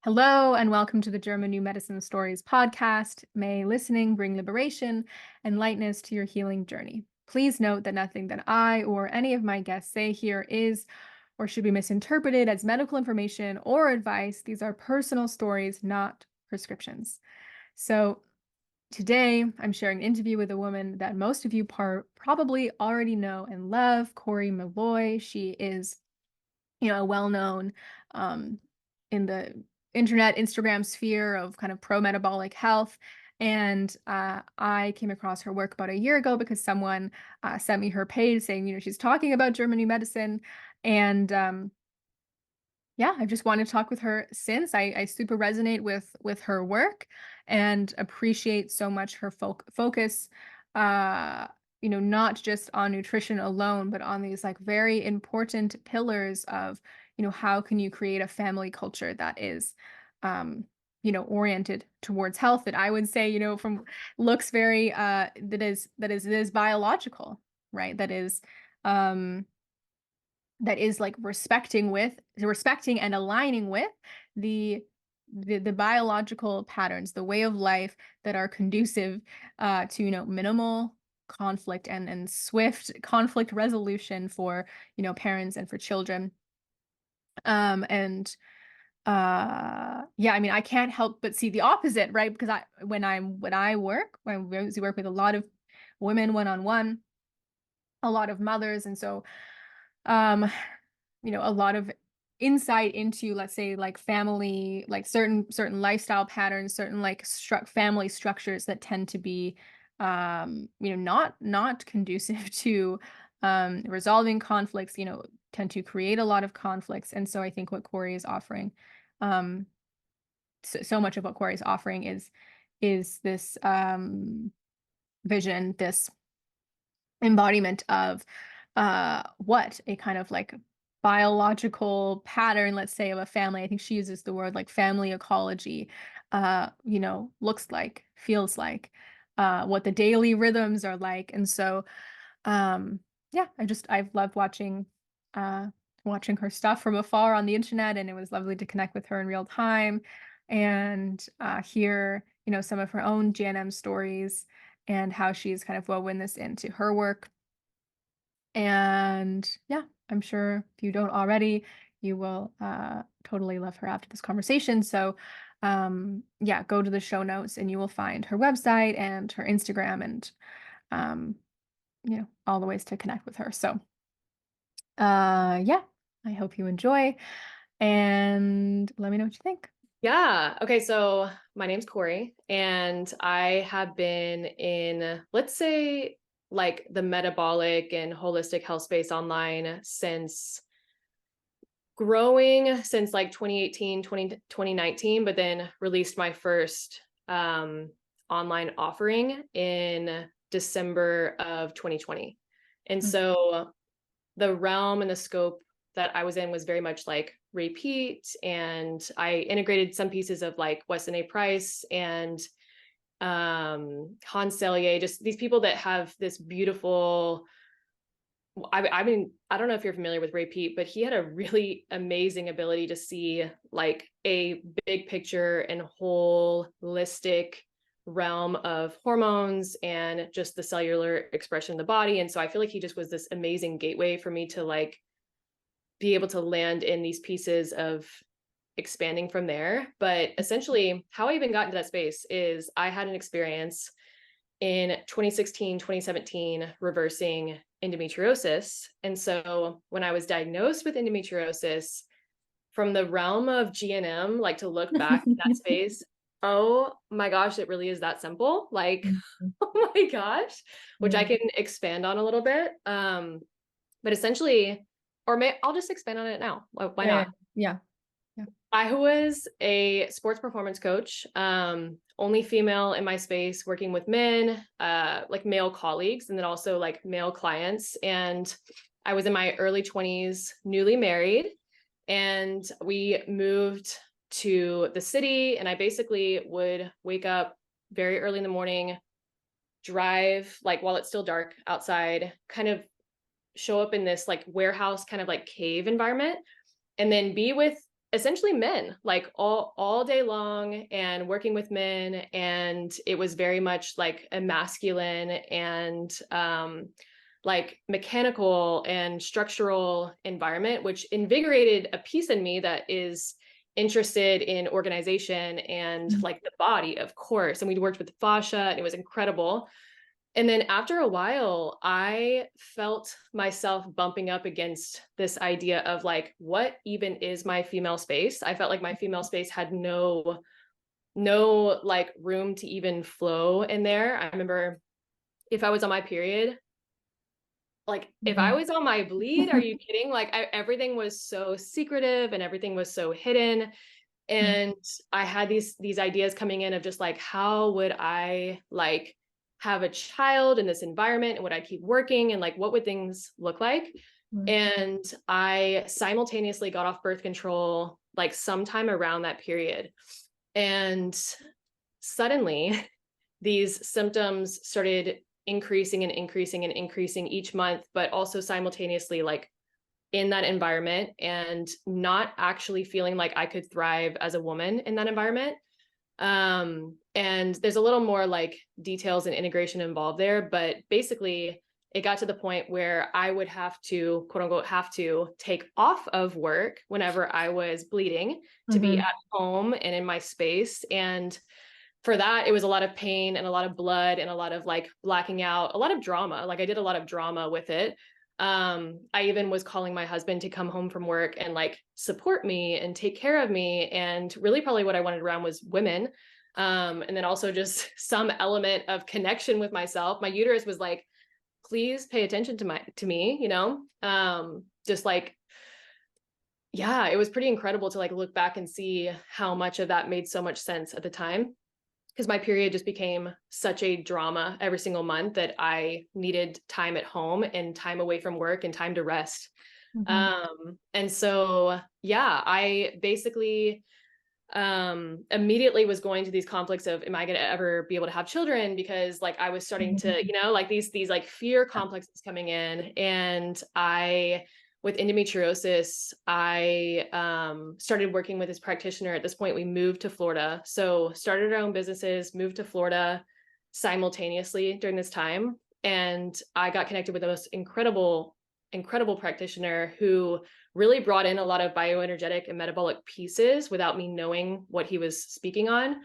Hello, and welcome to the German New Medicine Stories podcast. May listening bring liberation and lightness to your healing journey. Please note that nothing that I or any of my guests say here is or should be misinterpreted as medical information or advice. These are personal stories, not prescriptions. So, today I'm sharing an interview with a woman that most of you probably already know and love, KORI MELOY. She is a well-known in the internet, Instagram sphere of kind of pro-metabolic health. And I came across her work about a year ago because someone sent me her page saying, she's talking about German new medicine. And yeah, I just wanted to talk with her since I super resonate with her work and appreciate so much her focus, not just on nutrition alone, but on these like very important pillars of, how can you create a family culture that is, oriented towards health that I would say, from looks very, that is biological, right? That is like respecting and aligning with the the biological patterns, the way of life that are conducive to minimal conflict and swift conflict resolution for parents and for children. And yeah, I mean, I can't help but see the opposite, right? Because when I work with a lot of women one-on-one, a lot of mothers, and so um a lot of insight into, let's say, like family, like certain lifestyle patterns, certain like family structures that tend to be not conducive to resolving conflicts, tend to create a lot of conflicts. And so I think what KORI is offering, um so much of what KORI is offering is this vision, this embodiment of what a kind of like biological pattern, let's say, of a family. I think she uses the word like family ecology, looks like, feels like, what the daily rhythms are like. And so yeah, I've loved watching her stuff from afar on the internet, and it was lovely to connect with her in real time and hear, some of her own GNM stories and how she's kind of woven this into her work. And yeah, I'm sure if you don't already, you will totally love her after this conversation. So yeah, go to the show notes and you will find her website and her Instagram and um, all the ways to connect with her. So yeah, I hope you enjoy and let me know what you think. Yeah. Okay. So my name's KORI, and I have been in, let's say, like the metabolic and holistic health space online since like 2018, 2019, but then released my first online offering in December of 2020. And Mm. so the realm and the scope that I was in was very much like repeat, and I integrated some pieces of like Weston A Price and Hans Selye, just these people that have this beautiful. I mean, I don't know if you're familiar with Ray Peat, but he had a really amazing ability to see like a big picture and holistic realm of hormones and just the cellular expression of the body. And so I feel like he just was this amazing gateway for me to like be able to land in these pieces of expanding from there. But essentially, how I even got into that space is I had an experience in 2016, 2017, reversing endometriosis. And so when I was diagnosed with endometriosis, from the realm of GNM, like to look back at that space, oh my gosh, it really is that simple. Like, oh my gosh, which I Yeah. can expand on a little bit. But essentially, I'll just expand on it now. Why Yeah. not? Yeah. Yeah. I was a sports performance coach, only female in my space, working with men, like male colleagues, and then also like male clients. And I was in my early 20s, newly married, and we moved to the city. And I basically would wake up very early in the morning, drive like while it's still dark outside, kind of show up in this like warehouse kind of like cave environment, and then be with essentially men, like all day long, and working with men. And it was very much like a masculine and like mechanical and structural environment, which invigorated a piece in me that is interested in organization and Mm. like the body, of course. And we worked with fascia, and it was incredible. And then after a while, I felt myself bumping up against this idea of like, what even is my female space? I felt like my female space had no like room to even flow in there. I remember if I was on my period, like if I Mhm. was on my bleed, are you kidding? Like everything was so secretive and everything was so hidden. Mm. And I had these ideas coming in of just like, how would I like have a child in this environment, and would I keep working, and like what would things look like? Mm. And I simultaneously got off birth control like sometime around that period. And suddenly these symptoms started increasing and increasing and increasing each month, but also simultaneously like in that environment, and not actually feeling like I could thrive as a woman in that environment. And there's a little more like details and integration involved there, but basically it got to the point where I would have to, quote unquote, have to take off of work whenever I was bleeding to be Mhm. at home and in my space. And for that, it was a lot of pain and a lot of blood and a lot of like blacking out, a lot of drama. Like I did a lot of drama with it. I even was calling my husband to come home from work and like support me and take care of me. And really probably what I wanted around was women. And then also just some element of connection with myself. My uterus was like, please pay attention to me, you know? Just like, yeah, it was pretty incredible to like look back and see how much of that made so much sense at the time, because my period just became such a drama every single month that I needed time at home and time away from work and time to rest. Mhm. And so, yeah, I basically immediately was going to these conflicts of, am I going to ever be able to have children? Because like I was starting to, Mhm. like these like fear Yeah. complexes coming in. And I, with endometriosis, I started working with this practitioner. At this point, we moved to Florida. So started our own businesses, moved to Florida simultaneously during this time. And I got connected with the most incredible practitioner who really brought in a lot of bioenergetic and metabolic pieces without me knowing what he was speaking on.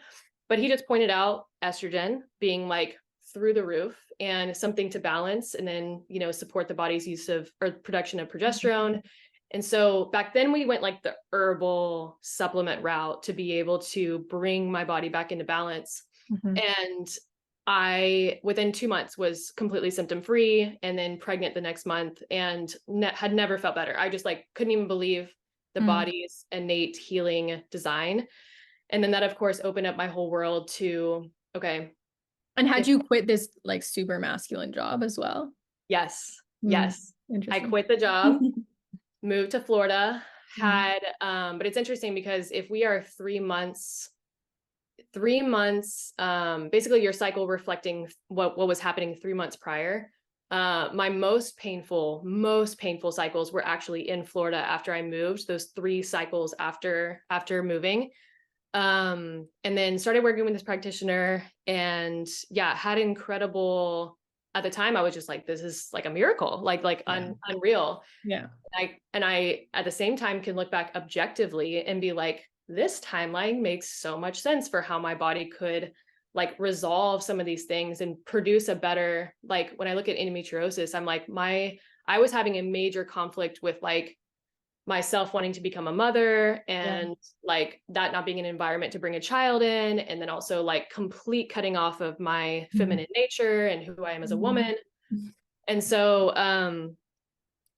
But he just pointed out estrogen being like through the roof, and something to balance, and then, support the body's use of or production of progesterone. And so back then we went like the herbal supplement route to be able to bring my body back into balance. Mhm. And I, within 2 months, was completely symptom free, and then pregnant the next month, and had never felt better. I just like couldn't even believe the Mm. body's innate healing design. And then that, of course, opened up my whole world to, okay, And had if you quit this like super masculine job as well? yes, Mm. yes, I Interesting. quit the job, moved to Florida, Mm. but it's interesting because if we are 3 months, basically your cycle reflecting what was happening 3 months prior. My most painful cycles were actually in Florida after I moved, those 3 cycles after moving. And then started working with this practitioner, and yeah, had incredible, at the time I was just like, this is like a miracle, like Yeah. unreal. Yeah. And I at the same time can look back objectively and be like, this timeline makes so much sense for how my body could like resolve some of these things and produce a better, like when I look at endometriosis, I'm like, I was having a major conflict with like myself wanting to become a mother, Yeah. and like that not being an environment to bring a child in, and then also like complete cutting off of my Mhm. feminine nature and who I am as a Mhm. woman. And so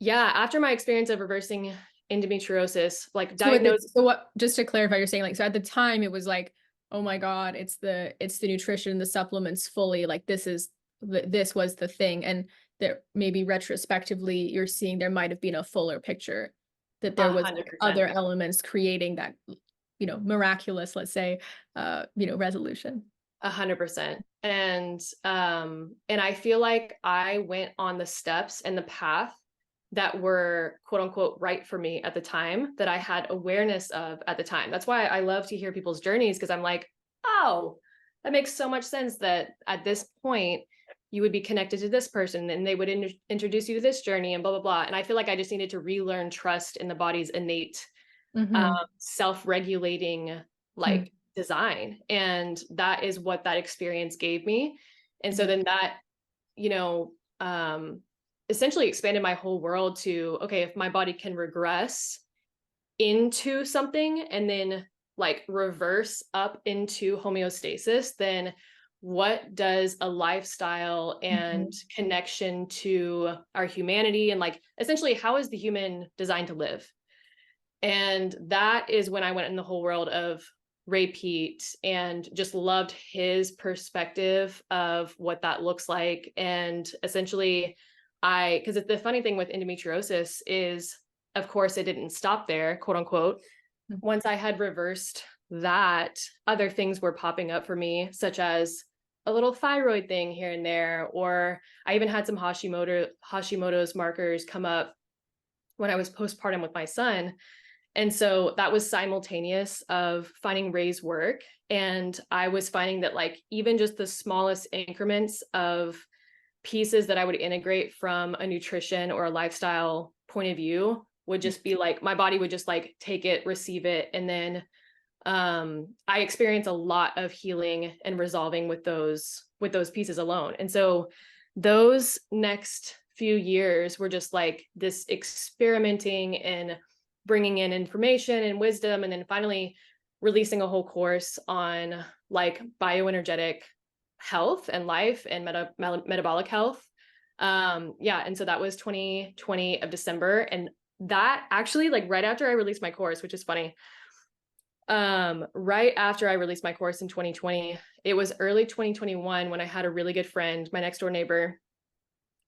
yeah, after my experience of reversing endometriosis, like diagnosed, So what, just to clarify, you're saying like, so at the time it was like, oh my God, it's the nutrition, the supplements fully, like this was the thing. And there maybe retrospectively, you're seeing there might have been a fuller picture, that there was like 100%, other elements creating that, miraculous, let's say, resolution. 100%. And I feel like I went on the steps and the path that were quote unquote right for me at the time, that I had awareness of at the time. That's why I love to hear people's journeys, because I'm like, oh, that makes so much sense that at this point you would be connected to this person and they would introduce you to this journey and blah, blah, blah. And I feel like I just needed to relearn trust in the body's innate self-regulating like design. And that is what that experience gave me. And so then that, you know, essentially expanded my whole world to, okay, if my body can regress into something and then like reverse up into homeostasis, then what does a lifestyle and connection to our humanity, and like essentially how is the human designed to live? And that is when I went in the whole world of Ray Pete and just loved his perspective of what that looks like. And essentially because the funny thing with endometriosis is, of course, it didn't stop there, quote unquote. Once I had reversed that, other things were popping up for me, such as a little thyroid thing here and there, or I even had some Hashimoto's markers come up when I was postpartum with my son. And so that was simultaneous of finding Ray's work. And I was finding that like even just the smallest increments of pieces that I would integrate from a nutrition or a lifestyle point of view would just be like, my body would just like take it, receive it. And then I experience a lot of healing and resolving with those pieces alone. And so those next few years were just like this experimenting and bringing in information and wisdom, and then finally releasing a whole course on like bioenergetic health and life and metabolic health. And so that was 2020 of December. And that actually, like right after I released my course, which is funny, right after I released my course in 2020, it was early 2021 when I had a really good friend, my next door neighbor.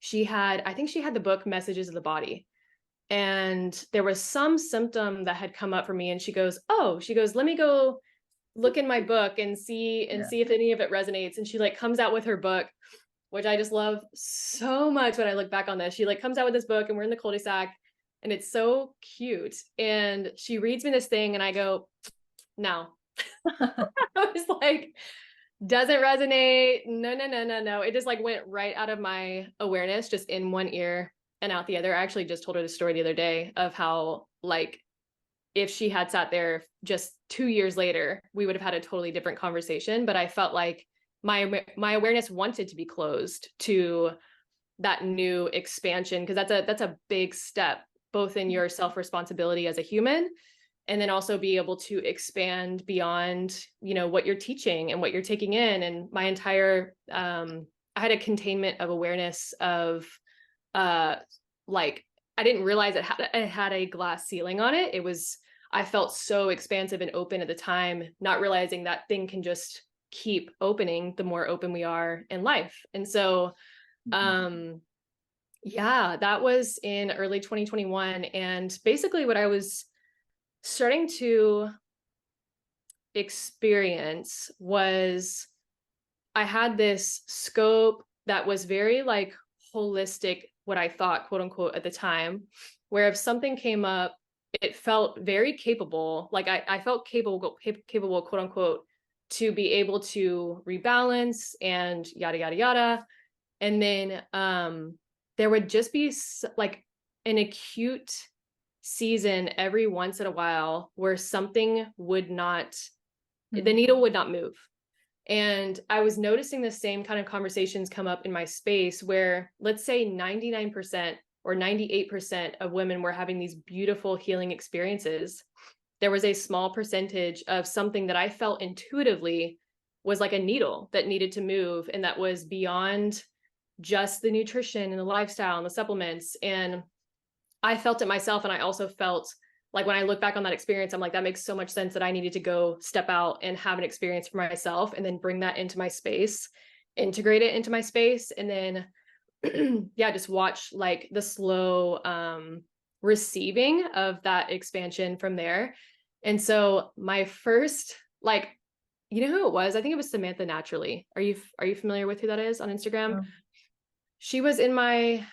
I think she had the book Messages of the Body. And there was some symptom that had come up for me. And she goes, let me go look in my book and see if any of it resonates. And she like comes out with her book, which I just love so much when I look back on this. She like comes out with this book and we're in the cul-de-sac and it's so cute. And she reads me this thing and I go, no. I was like, doesn't resonate. No. It just like went right out of my awareness, just in one ear and out the other. I actually just told her the story the other day of how like if she had sat there just 2 years later, we would have had a totally different conversation. But I felt like my awareness wanted to be closed to that new expansion, because that's a big step, both in your self-responsibility as a human, and then also be able to expand beyond, you know, what you're teaching and what you're taking in. And my entire, I had a containment of awareness of, like, I didn't realize it had a glass ceiling on it. I felt so expansive and open at the time, not realizing that thing can just keep opening the more open we are in life. And so, that was in early 2021. And basically what I was starting to experience was I had this scope that was very like holistic, what I thought, quote unquote, at the time, where if something came up, it felt very capable. Like I felt capable, quote unquote, to be able to rebalance and yada, yada, yada. And then there would just be like an acute season every once in a while where something would not, the needle would not move. And I was noticing the same kind of conversations come up in my space where, let's say 99% or 98% of women were having these beautiful healing experiences. There was a small percentage of something that I felt intuitively was like a needle that needed to move, and that was beyond just the nutrition and the lifestyle and the supplements. And I felt it myself. And I also felt like when I look back on that experience, I'm like, that makes so much sense that I needed to go step out and have an experience for myself and then bring that into my space, integrate it into my space. And then, just watch like the slow receiving of that expansion from there. And so my first, like, you know who it was? I think it was Samantha Naturally. Are you familiar with who that is on Instagram? Oh. She was in my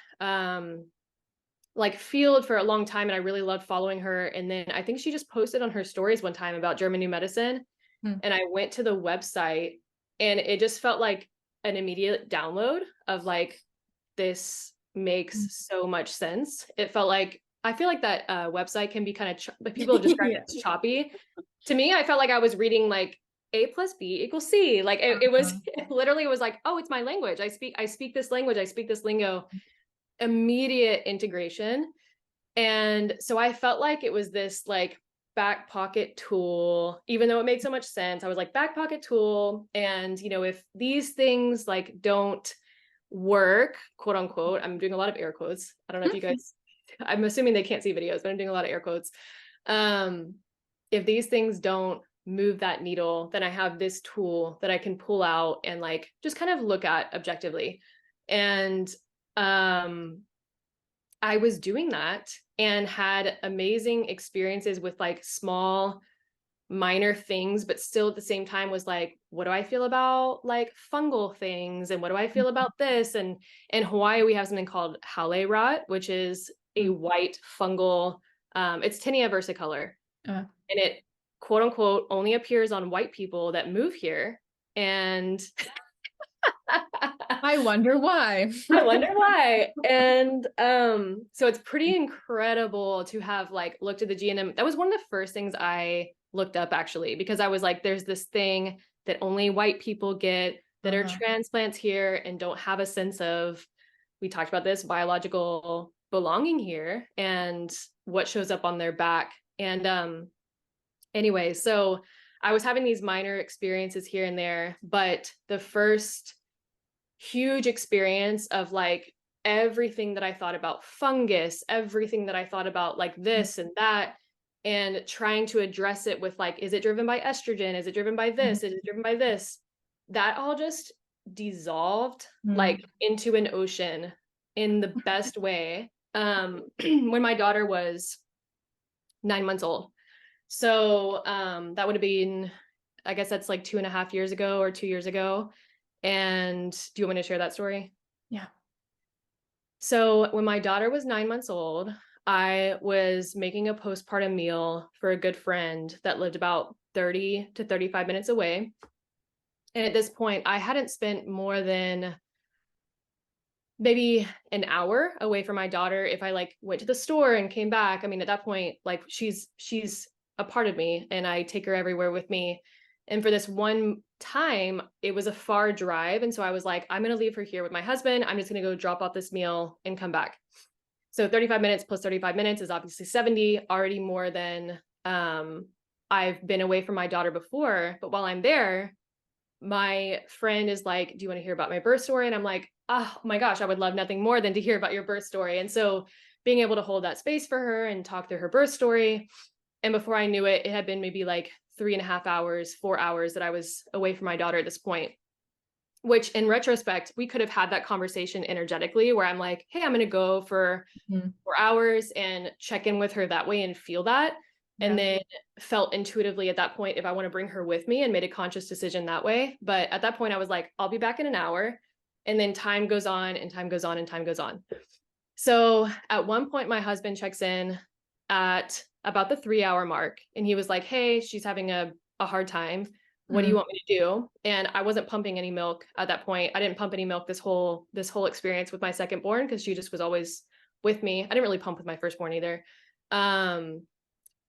like field for a long time, and I really loved following her. And then I think she just posted on her stories one time about German New Medicine. Hmm. And I went to the website, and it just felt like an immediate download of like, this Mm. makes so much sense. It felt like, I feel like that website can be kind of like, people describe Yeah. it as choppy. To me, I felt like I was reading like A plus B equals C. Like it was, Uh-huh. it literally was like, oh, it's my language. I speak this language. I speak this lingo. Immediate integration. And so I felt like it was this like back pocket tool, even though it made so much sense. I was like, back pocket tool. And, you know, if these things like don't work, quote unquote, I'm doing a lot of air quotes. I don't know if you guys, I'm assuming they can't see videos, but I'm doing a lot of air quotes. Um, if these things don't move that needle, then I have this tool that I can pull out and like just kind of look at objectively. And um I was doing that and had amazing experiences with like small, minor things, but still at the same time was like, what do I feel about like fungal things? And what do I feel about this? And in Hawaii, we have something called hale rot, which is a white fungal, it's Tinea versicolor. Uh, And it quote unquote only appears on white people that move here. And I wonder why. I wonder why. And so it's pretty incredible to have like looked at the genome. That was one of the first things I looked up actually, because I was like, there's this thing that only white people get that are Uh-huh. transplants here and don't have a sense of, we talked about this, biological belonging here and what shows up on their back. And anyway, so I was having these minor experiences here and there, but the first huge experience of like everything that I thought about fungus, everything that I thought about like this and that, and trying to address it with like, is it driven by estrogen? Is it driven by this? Is it driven by this? That all just dissolved Mm. like into an ocean in the best way. When my daughter was 9 months old. So that would have been, I guess that's like 2.5 years ago or 2 years ago. And do you want me to share that story? Yeah. So when my daughter was 9 months old, I was making a postpartum meal for a good friend that lived about 30 to 35 minutes away. And at this point, I hadn't spent more than maybe an hour away from my daughter if I like went to the store and came back. I mean, at that point, like she's a part of me and I take her everywhere with me. And for this one time, it was a far drive. And so I was like, I'm going to leave her here with my husband. I'm just going to go drop off this meal and come back. So 35 minutes plus 35 minutes is obviously 70, already more than I've been away from my daughter before. But while I'm there, my friend is like, do you want to hear about my birth story? And I'm like, oh my gosh, I would love nothing more than to hear about your birth story. And so being able to hold that space for her and talk through her birth story. And before I knew it, it had been maybe like 3.5 hours, 4 hours that I was away from my daughter at this point, which in retrospect, we could have had that conversation energetically where I'm like, hey, I'm going to go for Mhm. 4 hours and check in with her that way and feel that. And Yeah. then felt intuitively at that point if I want to bring her with me and made a conscious decision that way. But at that point, I was like, I'll be back in an hour. And then time goes on and time goes on and time goes on. So at one point, my husband checks in at about the 3 hour mark. And he was like, hey, she's having a hard time. What do you Mm. want me to do? And I wasn't pumping any milk at that point. I didn't pump any milk this whole experience with my second born because she just was always with me. I didn't really pump with my firstborn either.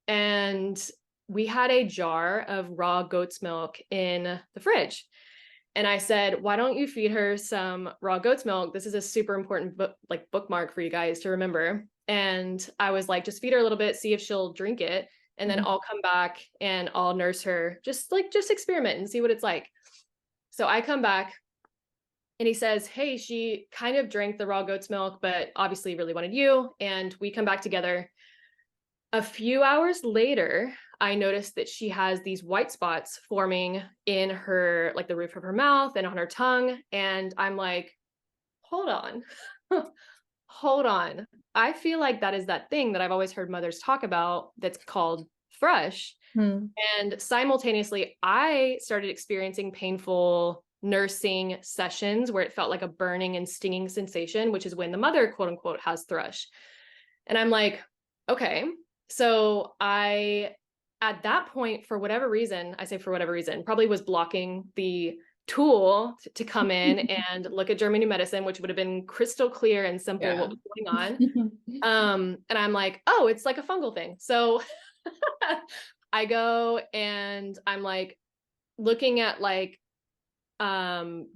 And we had a jar of raw goat's milk in the fridge. And I said, why don't you feed her some raw goat's milk? This is a super important bookmark for you guys to remember. And I was like, just feed her a little bit, see if she'll drink it. And then Mhm. I'll come back and I'll nurse her, just experiment and see what it's like. So I come back and he says, hey, she kind of drank the raw goat's milk, but obviously really wanted you. And we come back together. A few hours later, I noticed that she has these white spots forming in her, like the roof of her mouth and on her tongue. And I'm like, hold on, hold on. I feel like that is that thing that I've always heard mothers talk about that's called thrush. Mm. And simultaneously, I started experiencing painful nursing sessions where it felt like a burning and stinging sensation, which is when the mother, quote unquote, has thrush. And I'm like, okay. So at that point, for whatever reason, I say for whatever reason, probably was blocking the tool to come in and look at German new medicine, which would have been crystal clear and simple Yeah. what was going on. And I'm like, oh, it's like a fungal thing. So I go and I'm like looking at like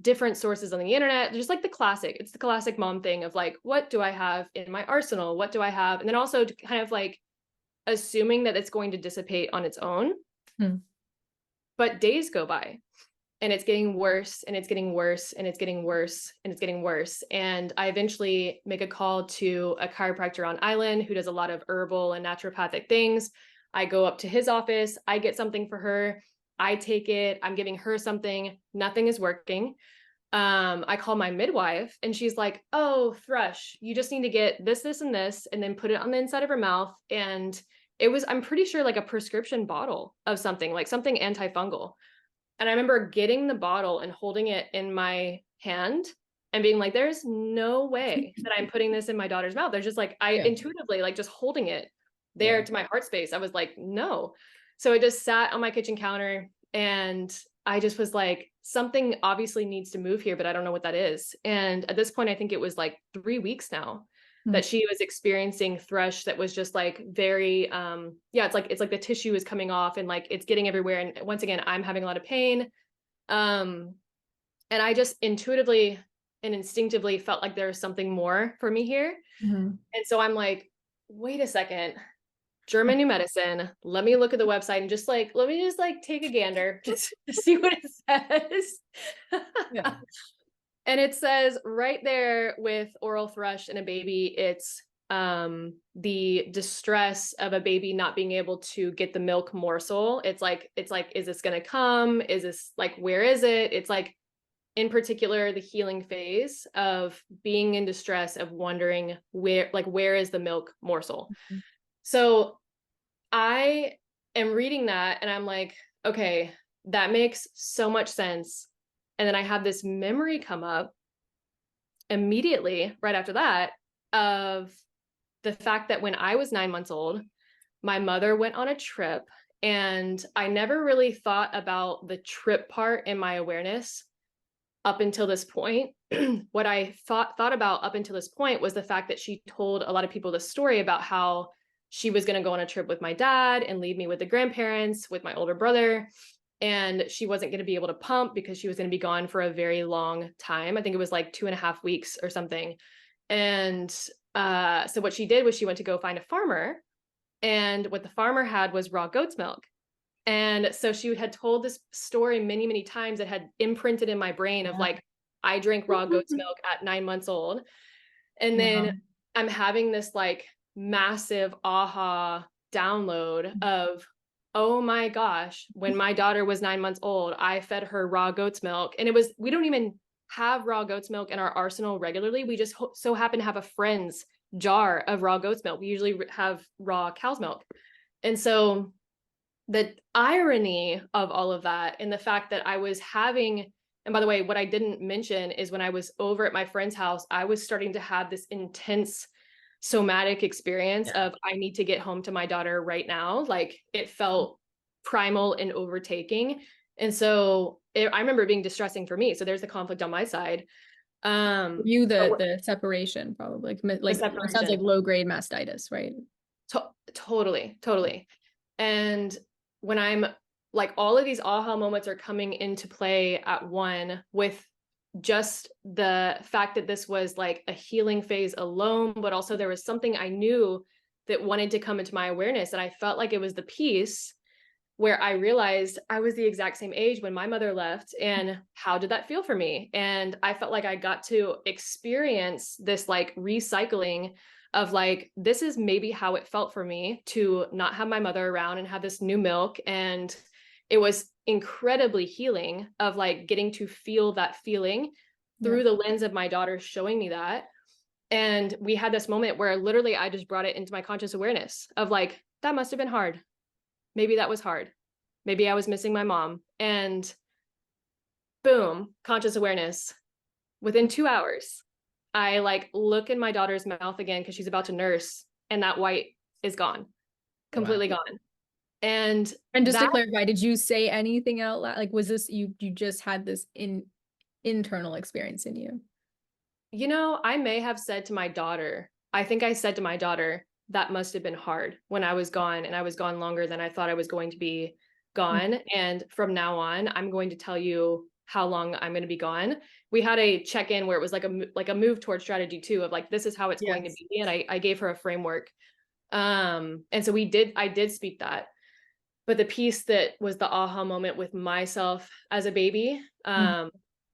different sources on the internet, just like it's the classic mom thing of like, what do I have in my arsenal? What do I have? And then also to kind of like assuming that it's going to dissipate on its own. Hmm. But days go by and it's getting worse and it's getting worse and it's getting worse and it's getting worse. And I eventually make a call to a chiropractor on island who does a lot of herbal and naturopathic things. I go up to his office, I get something for her, I take it, I'm giving her something, nothing is working. I call my midwife and she's like, oh, thrush, you just need to get this, and then put it on the inside of her mouth. And it was, I'm pretty sure like a prescription bottle of something, like something antifungal. And I remember getting the bottle and holding it in my hand and being like, there's no way that I'm putting this in my daughter's mouth. There's just like, I Yeah. intuitively, like just holding it there Yeah. to my heart space, I was like, no. So it just sat on my kitchen counter and I just was like, something obviously needs to move here, but I don't know what that is. And at this point, I think it was like 3 weeks now Hmm. that she was experiencing thrush that was just like very yeah, it's like the tissue is coming off and like it's getting everywhere. And once again, I'm having a lot of pain. And I just intuitively and instinctively felt like there was something more for me here. Mhm. And so I'm like, wait a second, German new medicine. Let me look at the website and just like, let me just like take a gander just to see what it says. Yeah. And it says right there with oral thrush in a baby, it's the distress of a baby not being able to get the milk morsel. It's like, is this gonna come? Is this like, where is it? It's like in particular the healing phase of being in distress, of wondering where is the milk morsel. Mhm. So I am reading that and I'm like, okay, that makes so much sense. And then I have this memory come up immediately right after that of the fact that when I was 9 months old, my mother went on a trip and I never really thought about the trip part in my awareness up until this point. What I thought about up until this point was the fact that she told a lot of people the story about how she was going to go on a trip with my dad and leave me with the grandparents, with my older brother. And she wasn't going to be able to pump because she was going to be gone for a very long time. I think it was like 2.5 weeks or something. And so what she did was she went to go find a farmer. And what the farmer had was raw goat's milk. And so she had told this story many, many times. It had imprinted in my brain of Yeah. like, I drank raw goat's milk at 9 months old. And then Wow. I'm having this like massive aha download of, oh my gosh, when my daughter was 9 months old, I fed her raw goat's milk. And we don't even have raw goat's milk in our arsenal regularly. We just so happen to have a friend's jar of raw goat's milk. We usually have raw cow's milk. And so the irony of all of that and the fact that I was having, and by the way, what I didn't mention is when I was over at my friend's house, I was starting to have this intense somatic experience Yeah. of I need to get home to my daughter right now. Like it felt primal and overtaking. And so I remember it being distressing for me. So there's the conflict on my side. You But the separation probably the like it sounds like separation. low grade mastitis, right? Totally. And when I'm like, all of these aha moments are coming into play at one with just the fact that this was like a healing phase alone, but also there was something I knew that wanted to come into my awareness. And I felt like it was the piece where I realized I was the exact same age when my mother left. And how did that feel for me? And I felt like I got to experience this like recycling of like, this is maybe how it felt for me to not have my mother around and have this new milk. And it was incredibly healing of like getting to feel that feeling Yeah. through the lens of my daughter showing me that. And we had this moment where literally I just brought it into my conscious awareness of like, that must have been hard. Maybe that was hard. Maybe I was missing my mom. And boom, conscious awareness. Within 2 hours, I like look in my daughter's mouth again because she's about to nurse. and that white is gone, Wow. completely gone. And And just to that, clarify, did you say anything out loud? Like, was this you just had this internal experience in you? you know, I may have said to my daughter, I think I said to my daughter, that must have been hard when I was gone, and I was gone longer than I thought I was going to be gone. And from now on, I'm going to tell you how long I'm going to be gone. We had a check-in where it was like a move towards strategy too, of like, this is how it's going to Yes. be. And I gave her a framework. And so I did speak that. But the piece that was the aha moment with myself as a baby, Mhm.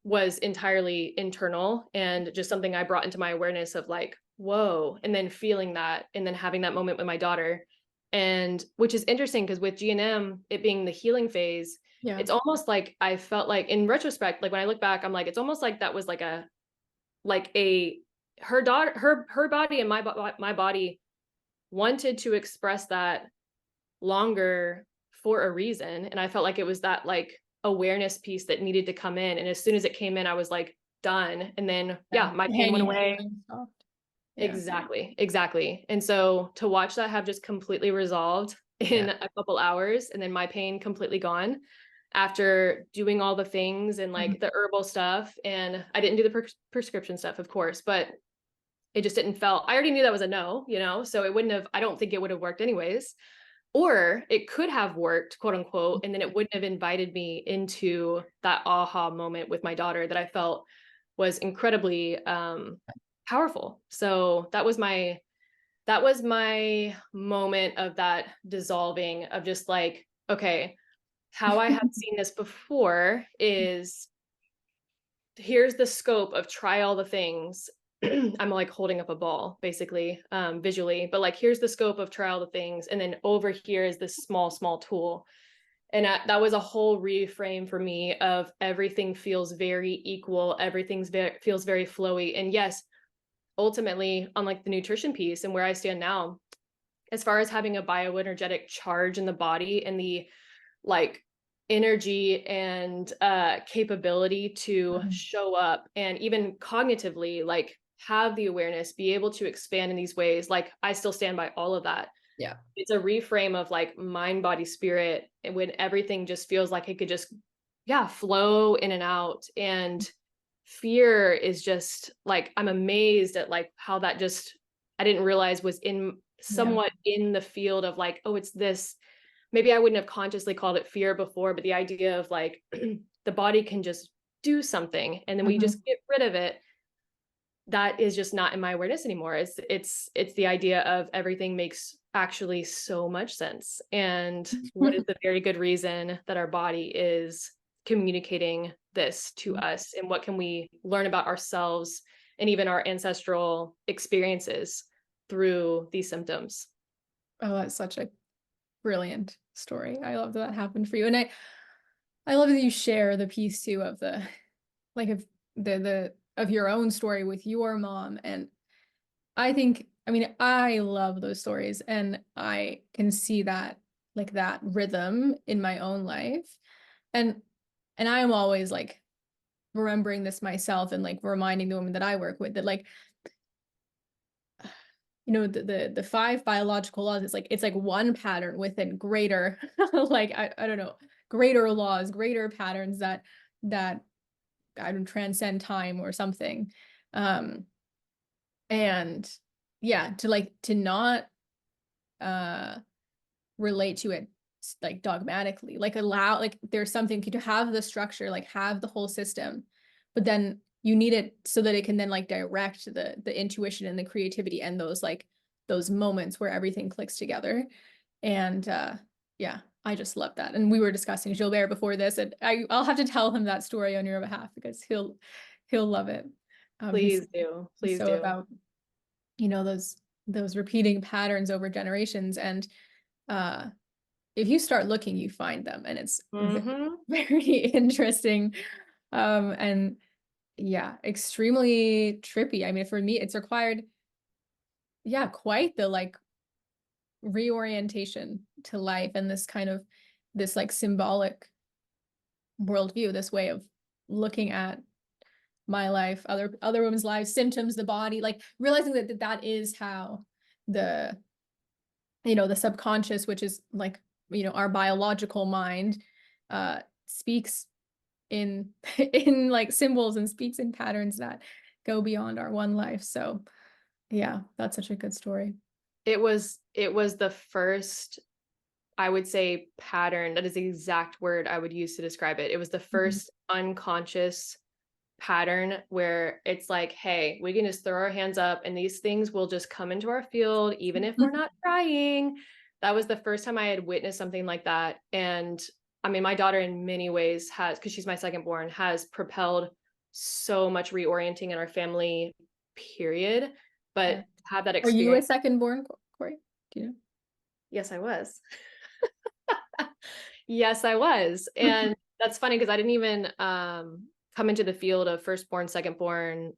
was entirely internal and just something I brought into my awareness of like, whoa, and then feeling that, and then having that moment with my daughter. And which is interesting because with GNM, it being the healing phase, Yeah. it's almost like I felt like in retrospect, like when I look back, I'm like, it's almost like that was like a her daughter, her body and my body wanted to express that longer for a reason. And I felt like it was that like awareness piece that needed to come in. And as soon as it came in, I was like, done. And then, Yeah. yeah, my pain went Hanging away. feeling soft. Yeah. Exactly. Exactly. And so to watch that have just completely resolved in Yeah. a couple hours, and then my pain completely gone after doing all the things and Mhm. like the herbal stuff. And I didn't do the prescription stuff, of course, but it just didn't felt, I already knew that was a no, you know, so it wouldn't have, I don't think it would have worked anyways. Or it could have worked, quote unquote, and then it wouldn't have invited me into that aha moment with my daughter that I felt was incredibly powerful. So that was my moment of that dissolving of just like, okay, how I have seen this before is here's the scope of try all the things. I'm like holding up a ball basically, visually, but like here's the scope of try all the things, and then over here is this small tool. And that was a whole reframe for me of everything feels very equal, feels very flowy. And yes, ultimately on like the nutrition piece and where I stand now, as far as having a bioenergetic charge in the body and the like energy and capability to Mhm. show up and even cognitively like have the awareness, be able to expand in these ways, like I still stand by all of that. Yeah. It's a reframe of like mind body spirit, and when everything just feels like it could just, yeah, flow in and out. And fear is just like, I'm amazed at like how that just, I didn't realize was in Yeah. somewhat in the field of like, oh, it's this. Maybe I wouldn't have consciously called it fear before, but the idea of like the body can just do something and then we Mhm. just get rid of it, that is just not in my awareness anymore. It's the idea of everything makes actually so much sense. And what is the very good reason that our body is communicating this to us, and what can we learn about ourselves and even our ancestral experiences through these symptoms? Oh, that's such a brilliant story. I love that that happened for you. And I love that you share the piece too of the like of the of your own story with your mom. And I think, I mean, I love those stories and I can see that like that rhythm in my own life. And I am always like remembering this myself and like reminding the women that I work with that like the five biological laws, it's like one pattern within greater like I don't know, greater laws, greater patterns that I don't transcend time or something. um and yeah, to like to not uh relate to it like dogmatically, like allow, like there's something to have the structure, like have the whole system, but then you need it so that it can then like direct the intuition and the creativity and those like those moments where everything clicks together. And yeah, I just love that. And we were discussing Gilbert before this, and I'll have to tell him that story on your behalf because he'll love it. Please do. He's Please so do. about, those repeating patterns over generations. And uh if you start looking, you find them, and it's Hmm. very interesting. And yeah, extremely trippy. I mean, for me, it's required, yeah, quite the like reorientation to life and this kind of this like symbolic worldview, this way of looking at my life, other women's lives, symptoms, the body, like realizing that that is how the the subconscious, which is like, our biological mind, speaks in in like symbols and speaks in patterns that go beyond our one life. So yeah, that's such a good story. It was the first, I would say, pattern. That is the exact word I would use to describe it. It was the Mhm. first unconscious pattern where it's like, hey, we can just throw our hands up and these things will just come into our field, even if we're not trying. That was the first time I had witnessed something like that. And I mean, my daughter in many ways has, because she's my second born, has propelled so much reorienting in our family, period. But Yeah. to have that Are you a experience, second born, Corey? Do you yes, I was. Yes, I was. know? And that's funny because I didn't even come into the field of firstborn, secondborn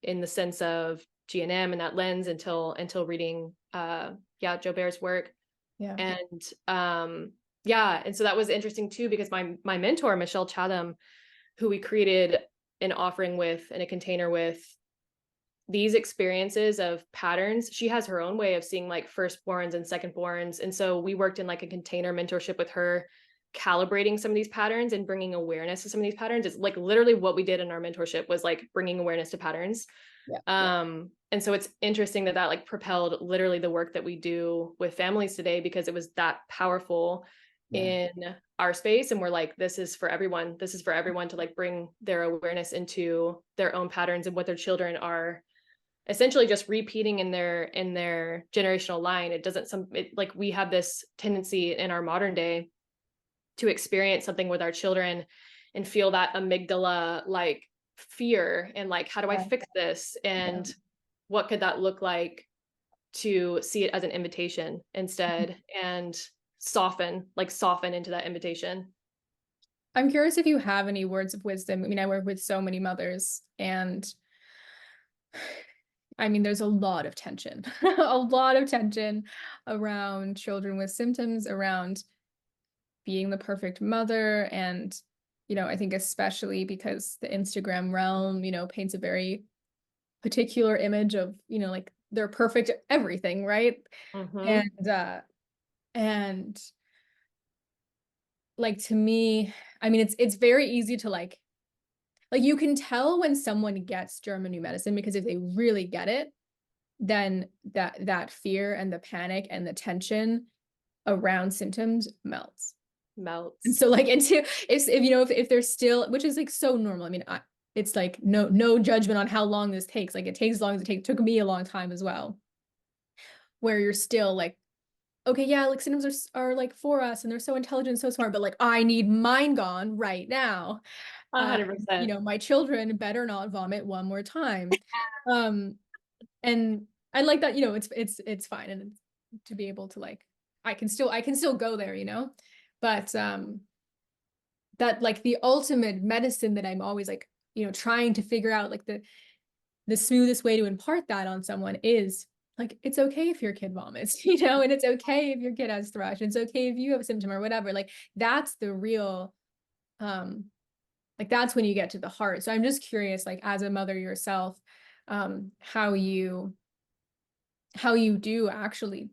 in the sense of GNM and that lens until reading yeah, Joe Bear's work. Yeah. And yeah, and so that was interesting too because my mentor, Michelle Chatham, who we created an offering with and a container with, these experiences of patterns, she has her own way of seeing like firstborns and secondborns. And so we worked in like a container mentorship with her, calibrating some of these patterns and bringing awareness to some of these patterns. It's like literally what we did in our mentorship was like bringing awareness to patterns. Yeah. And so it's interesting that that like propelled literally the work that we do with families today because it was that powerful Yeah. in our space. And we're like, this is for everyone. This is for everyone to like bring their awareness into their own patterns and what their children are essentially just repeating in their generational line. It doesn't like we have this tendency in our modern day to experience something with our children and feel that amygdala like fear and like how do I Yeah. fix this Yeah. and what could that look like, to see it as an invitation instead and soften into that invitation. I'm curious if you have any words of wisdom. I mean, I work with so many mothers, and I mean, there's a lot of tension, a lot of tension around children with symptoms, around being the perfect mother. And, I think especially because the Instagram realm, paints a very particular image of, like they're perfect at everything, right? Mm-hmm. And like to me, I mean, it's very easy to like you can tell when someone gets German new medicine, because if they really get it, then that fear and the panic and the tension around symptoms melts. And Melts. so like into if they're still, which is like so normal. I mean, it's like no judgment on how long this takes. Like it takes as long as took me a long time as well. Where you're still like, okay, yeah, like symptoms are like for us and they're so intelligent, so smart, but like I need mine gone right now. A Uh, hundred percent. my children better not vomit one more time. Um, and I like that, it's fine, and to be able to like I can still go there, but that like the ultimate medicine that I'm always like, trying to figure out like the smoothest way to impart that on someone is like, it's okay if your kid vomits, and it's okay if your kid has thrush. It's okay if you have a symptom or whatever. Like that's the real, um, like that's when you get to the heart. So I'm just curious, like as a mother yourself, how you do actually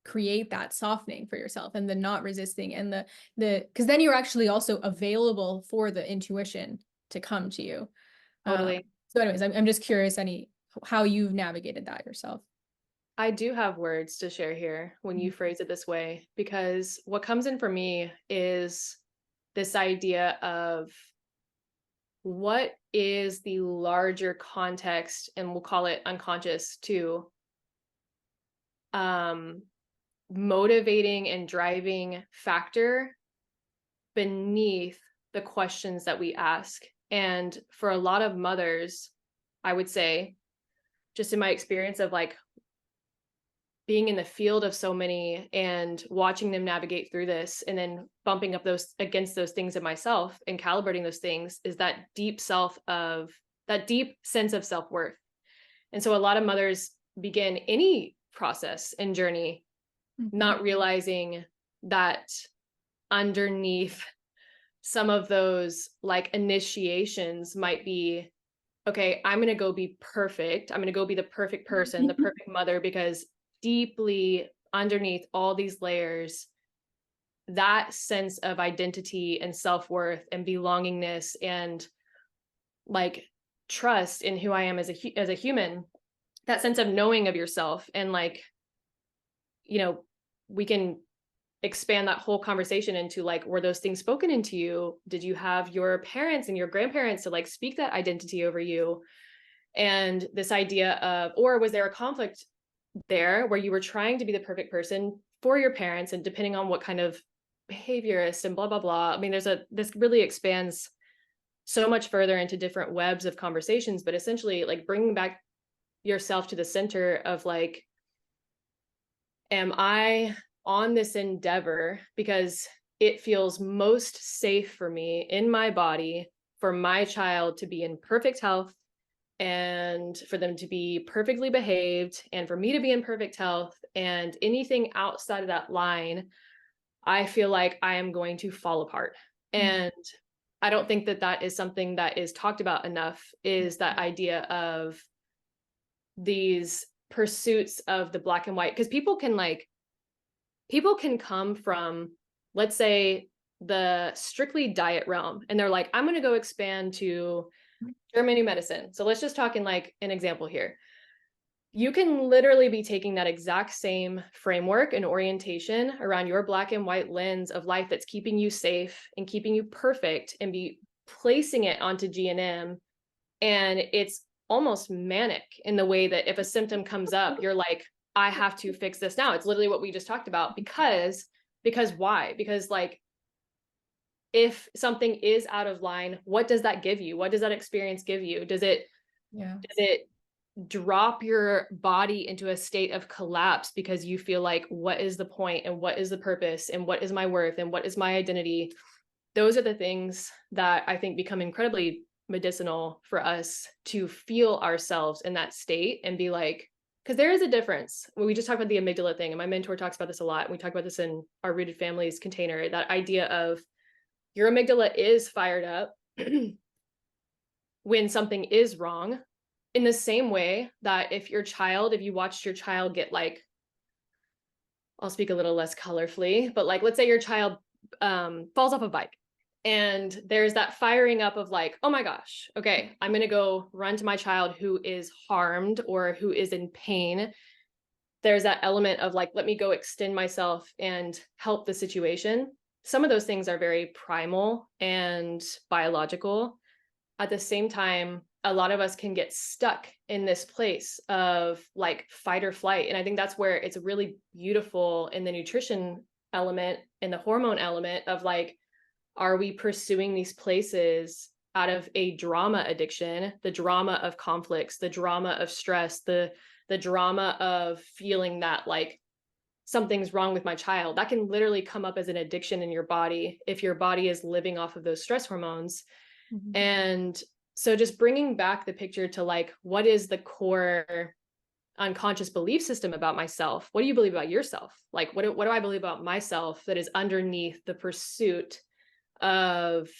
create that softening for yourself and the not resisting and the because then you're actually also available for the intuition to come to you. Uh, Totally. so anyways, I'm just curious how you've navigated that yourself. I do have words to share here when you Mhm. phrase it this way, because what comes in for me is this idea of what is the larger context, and we'll call it unconscious too, um, motivating and driving factor beneath the questions that we ask. And for a lot of mothers, I would say, just in my experience of like being in the field of so many and watching them navigate through this and then bumping up those against those things in myself and calibrating those things, is that deep sense of self-worth. And so a lot of mothers begin any process and journey Mhm. not realizing that underneath some of those like initiations might be, okay, I'm going to go be perfect. I'm going to go be the perfect person, the perfect mother, because deeply underneath all these layers, that sense of identity and self-worth and belongingness and like trust in who I am as a human, that sense of knowing of yourself. And like, you know, we can expand that whole conversation into like, were those things spoken into you? Did you have your parents and your grandparents to like speak that identity over you? And this idea of, or was there a conflict there where you were trying to be the perfect person for your parents, and depending on what kind of behaviorist and blah blah blah. I mean, this really expands so much further into different webs of conversations, but essentially like bringing back yourself to the center of like, am I on this endeavor because it feels most safe for me in my body for my child to be in perfect health and for them to be perfectly behaved and for me to be in perfect health, and anything outside of that line, I feel like I am going to fall apart. And I don't think that that is something that is talked about enough, is that idea of these pursuits of the black and white. Because people can come from, let's say, the strictly diet realm, and they're like, I'm going to go expand to German new medicine. So let's just talk in like an example here. You can literally be taking that exact same framework and orientation around your black and white lens of life that's keeping you safe and keeping you perfect, and be placing it onto GNM. And it's almost manic in the way that if a symptom comes up, you're like, I have to fix this now. It's literally what we just talked about. Because why? Because like, if something is out of line, what does that give you? What does that experience give you? Does it drop your body into a state of collapse because you feel like, what is the point, and what is the purpose, and what is my worth, and what is my identity? Those are the things that I think become incredibly medicinal for us to feel ourselves in that state and be like, because there is a difference. When we just talked about the amygdala thing, and my mentor talks about this a lot. We talk about this in our Rooted Families container, that idea of your amygdala is fired up when something is wrong, in the same way that if you watched your child get like, I'll speak a little less colorfully, but like, let's say your child falls off a bike, and there's that firing up of like, oh my gosh, okay, I'm going to go run to my child who is harmed or who is in pain. There's that element of like, let me go extend myself and help the situation. Some of those things are very primal and biological. At the same time, a lot of us can get stuck in this place of like fight or flight. And I think that's where it's really beautiful in the nutrition element and the hormone element of like, are we pursuing these places out of a drama addiction, the drama of conflicts, the drama of stress, the drama of feeling that like something's wrong with my child? That can literally come up as an addiction in your body if your body is living off of those stress hormones. And so just bringing back the picture to like, what is the core unconscious belief system about myself? What do you believe about yourself? Like, what do I believe about myself that is underneath the pursuit of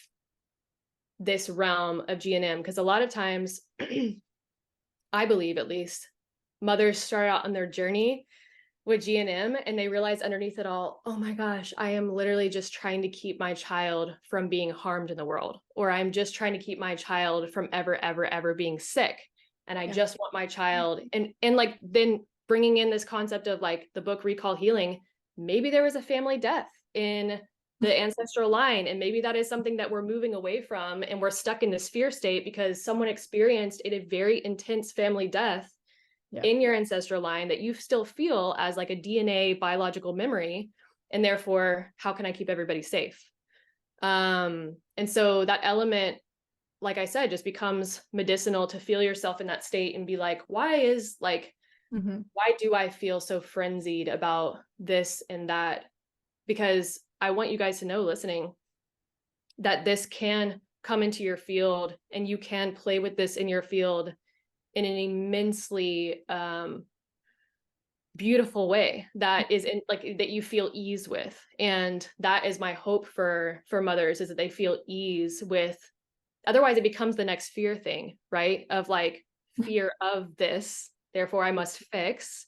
this realm of GNM? Because a lot of times, I believe at least, mothers start out on their journey with GNM and they realize underneath it all, oh my gosh, I am literally just trying to keep my child from being harmed in the world, or I'm just trying to keep my child from ever being sick. And I just want my child, and like then bringing in this concept of like the book Recall Healing, maybe there was a family death in the ancestral line, and maybe that is something that we're moving away from, and we're stuck in this fear state because someone experienced a very intense family death in your ancestral line that you still feel as like a DNA biological memory. And therefore, how can I keep everybody safe? And so that element, like I said, just becomes medicinal to feel yourself in that state and be like, why do I feel so frenzied about this and that? Because I want you guys to know, listening, that this can come into your field and you can play with this in your field in an immensely beautiful way that is in like that you feel ease with. And that is my hope for mothers, is that they feel ease with. Otherwise it becomes the next fear thing, right? Of like, fear of this, therefore I must fix.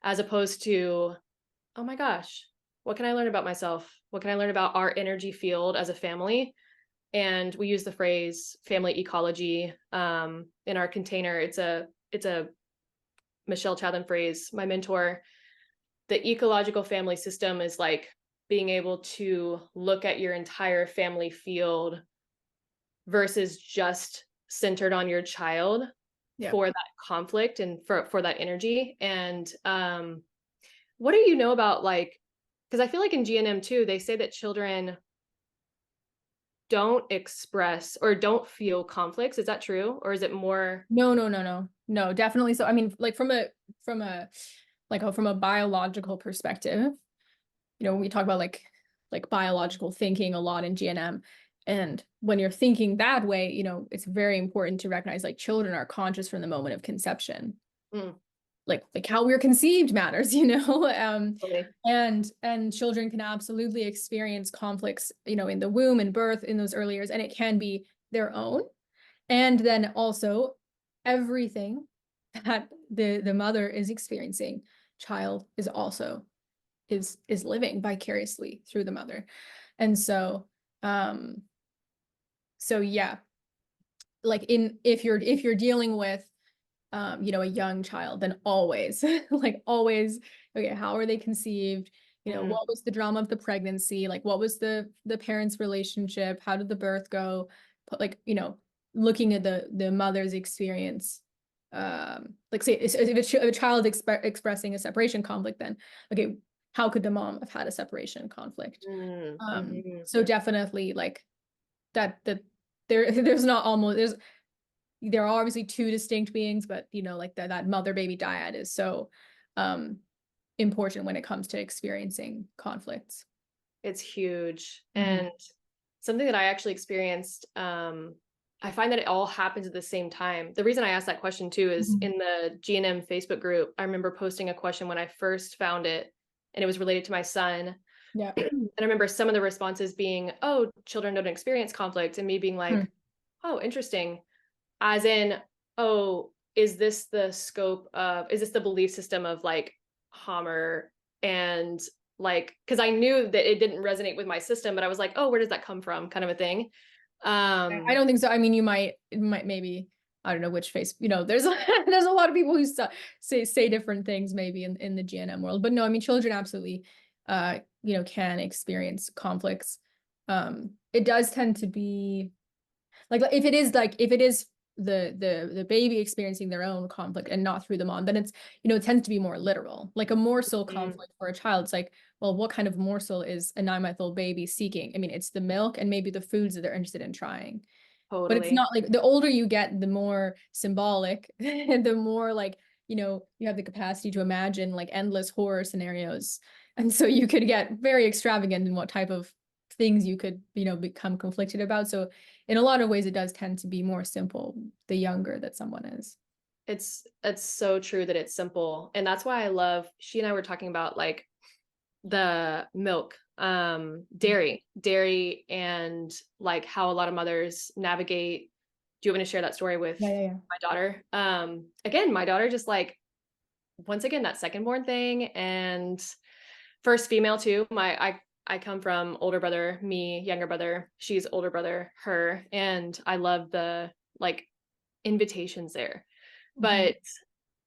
as opposed to, oh my gosh, what can I learn about myself? What can I learn about our energy field as a family? And we use the phrase family ecology in our container. It's a Michelle Chatham phrase, my mentor. The ecological family system is like being able to look at your entire family field versus just centered on your child Yeah. for that conflict and for that energy. And what do you know about, like, because I feel like in GNM too, they say that children don't express or don't feel conflicts. Is that true? Or is it more? No, no, no, no. No, definitely. So I mean, like from a biological perspective, we talk about like biological thinking a lot in GNM. And when you're thinking that way, it's very important to recognize like children are conscious from the moment of conception. Mm, Like how we're conceived matters, totally. and children can absolutely experience conflicts, in the womb and birth in those early years, and it can be their own. And then also everything that the mother is experiencing, child is also is living vicariously through the mother. And um so yeah, like if you're dealing with a young child, then always like always, okay, how are they conceived? Mm, What was the drama of the pregnancy? Like what was the parents' relationship? How did the birth go? But like, looking at the mother's experience. Like say if a child expressing a separation conflict, then okay, how could the mom have had a separation conflict? So definitely like that there's not almost there are obviously two distinct beings, but like that mother baby dyad is so um important when it comes to experiencing conflicts. it's huge. Mhm. And something that I actually experienced, I find that it all happens at the same time. The reason I asked that question too is Mhm. in the GNM Facebook group, I remember posting a question when I first found it, and it was related to my son. Yeah. And I remember some of the responses being, oh, children don't experience conflict, and me being Hmm. like, oh, interesting. As in, oh, is this the belief system of like Hammer, and like, because I knew that it didn't resonate with my system, but I was like, oh, where does that come from, kind of a thing. I um don't think so. I mean, it might maybe, I don't know which face, there's there's a lot of people who say different things maybe in the GNM world, but no, I mean, children absolutely, can experience conflicts. It does tend to be like if it is the baby experiencing their own conflict and not through the mom, then it tends to be more literal. Like a morsel mm, conflict for a child, it's like, well, what kind of morsel is a 9-month-old baby seeking? I mean, it's the milk and maybe the foods that they're interested in trying. But it's totally. not like the older you get, the more symbolic and the more like, you have the capacity to imagine like endless horror scenarios. And so you could get very extravagant in what type of things you could, become conflicted about. So in a lot of ways, it does tend to be more simple the younger that someone is. It's so true that it's simple, and that's why I love, she and I were talking about like the milk, dairy, and like how a lot of mothers navigate. Do you want me to share that story with Yeah, yeah, yeah. my daughter? Again, my daughter just like, once again, that second born thing, and first female too. I come from older brother, me, younger brother, she's older brother, her, and I love the like invitations there. Mhm. But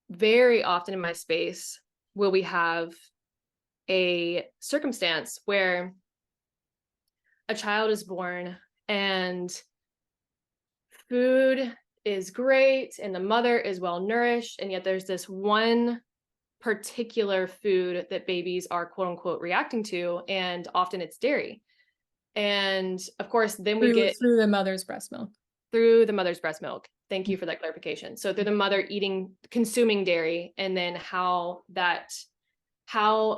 very often in my space will we have a circumstance where a child is born and food is great and the mother is well nourished, and yet there's this one particular food that babies are quote unquote reacting to, and often it's dairy. And of course then we Through get through the mother's breast milk. through the mother's breast milk. Thank you for that clarification. So through the mother consuming dairy, and then how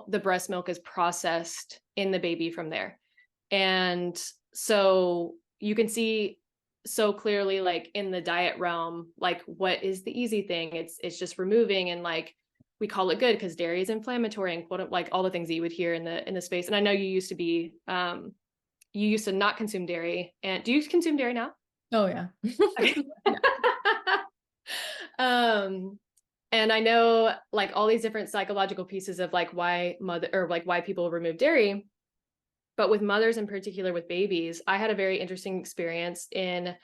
the breast milk is processed in the baby from there. And so you can see so clearly, like in the diet realm, like what is the easy thing? It's just removing, and like we call it good because dairy is inflammatory and quote, like all the things that you would hear in the space. And I know you used to not consume dairy. And do you consume dairy now? Oh yeah. Okay. Yeah. um And I know like all these different psychological pieces of like why mother or like why people remove dairy. But with mothers in particular with babies, I had a very interesting experience in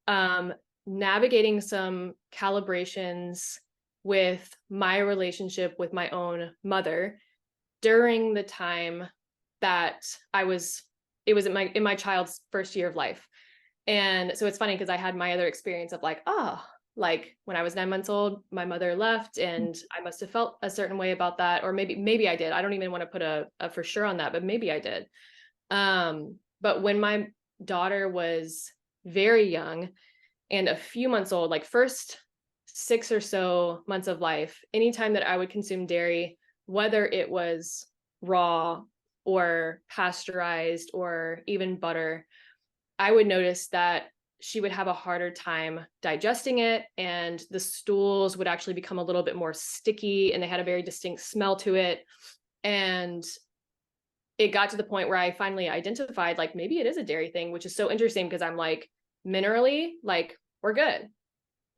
um, navigating some calibrations with my relationship with my own mother during the time that it was in my child's first year of life. And so it's funny because I had my other experience of like, oh, like when I was 9 months old, my mother left and I must have felt a certain way about that. Or maybe I did. I don't even want to put a for sure on that, but maybe I did. But when my daughter was very young and a few months old, like first 6 or so months of life, anytime that I would consume dairy, whether it was raw or pasteurized or even butter, I would notice that she would have a harder time digesting it, and the stools would actually become a little bit more sticky and they had a very distinct smell to it. And it got to the point where I finally identified like maybe it is a dairy thing, which is so interesting because I'm like minerally, like we're good.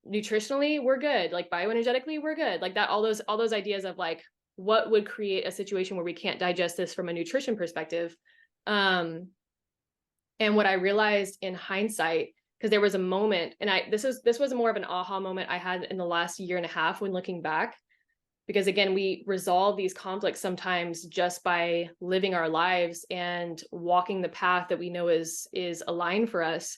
Nutritionally, we're good. Like bioenergetically, we're good. Like that, all those ideas of like what would create a situation where we can't digest this from a nutrition perspective. Um, and what I realized in hindsight, because there was a moment, and this was more of an aha moment I had in the last year and a half when looking back, because again, we resolve these conflicts sometimes just by living our lives and walking the path that we know is aligned for us.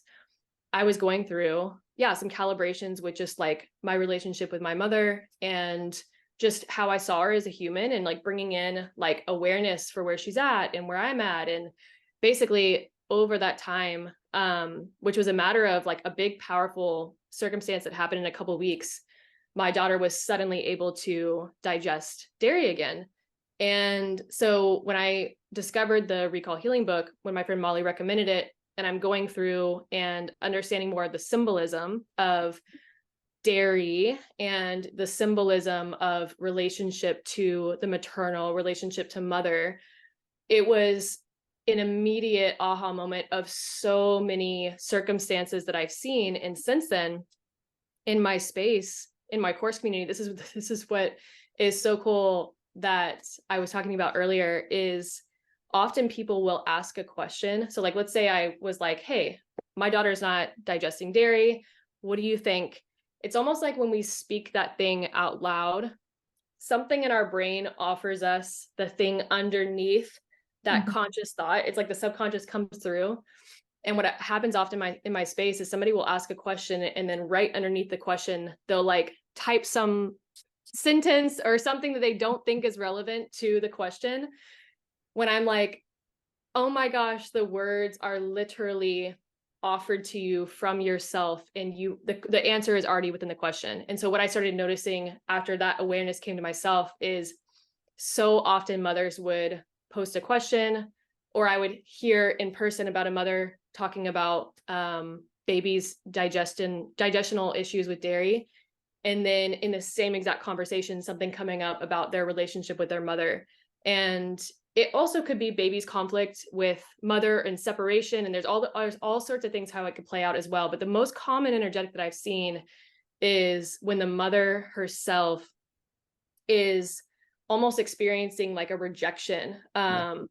I was going through, yeah, some calibrations with just like my relationship with my mother and just how I saw her as a human, and like bringing in like awareness for where she's at and where I'm at. And basically over that time, which was a matter of like a big, powerful circumstance that happened in a couple of weeks, my daughter was suddenly able to digest dairy again. And so when I discovered the Recall Healing book, when my friend Molly recommended it, and I'm going through and understanding more of the symbolism of dairy and the symbolism of relationship to the maternal, relationship to mother, it was an immediate aha moment of so many circumstances that I've seen. And since then, in my space, in my course community, this is what is so cool that I was talking about earlier, is often people will ask a question. So like, let's say I was like, hey, my daughter's not digesting dairy. What do you think? It's almost like when we speak that thing out loud, something in our brain offers us the thing underneath that Mhm. conscious thought. It's like the subconscious comes through. And what happens often in my space is somebody will ask a question, and then right underneath the question, they'll like type some sentence or something that they don't think is relevant to the question. When I'm like, oh my gosh, the words are literally offered to you from yourself, and the answer is already within the question. And so what I started noticing after that awareness came to myself is so often mothers would post a question, or I would hear in person about a mother talking about babies digestional issues with dairy, and then in the same exact conversation something coming up about their relationship with their mother. And it also could be baby's conflict with mother and separation, and there's all sorts of things how it could play out as well. But the most common energetic that I've seen is when the mother herself is almost experiencing like a rejection, Yeah.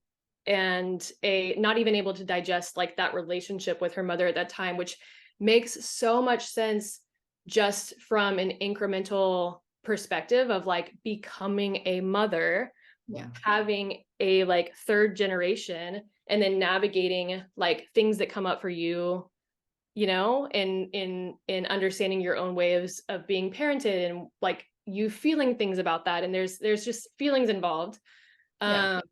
and a not even able to digest like that relationship with her mother at that time, which makes so much sense just from an incremental perspective of like becoming a mother, Yeah. having a like third generation, and then navigating like things that come up for you, you know, in understanding your own ways of being parented, and like you feeling things about that, and there's just feelings involved. Yeah. um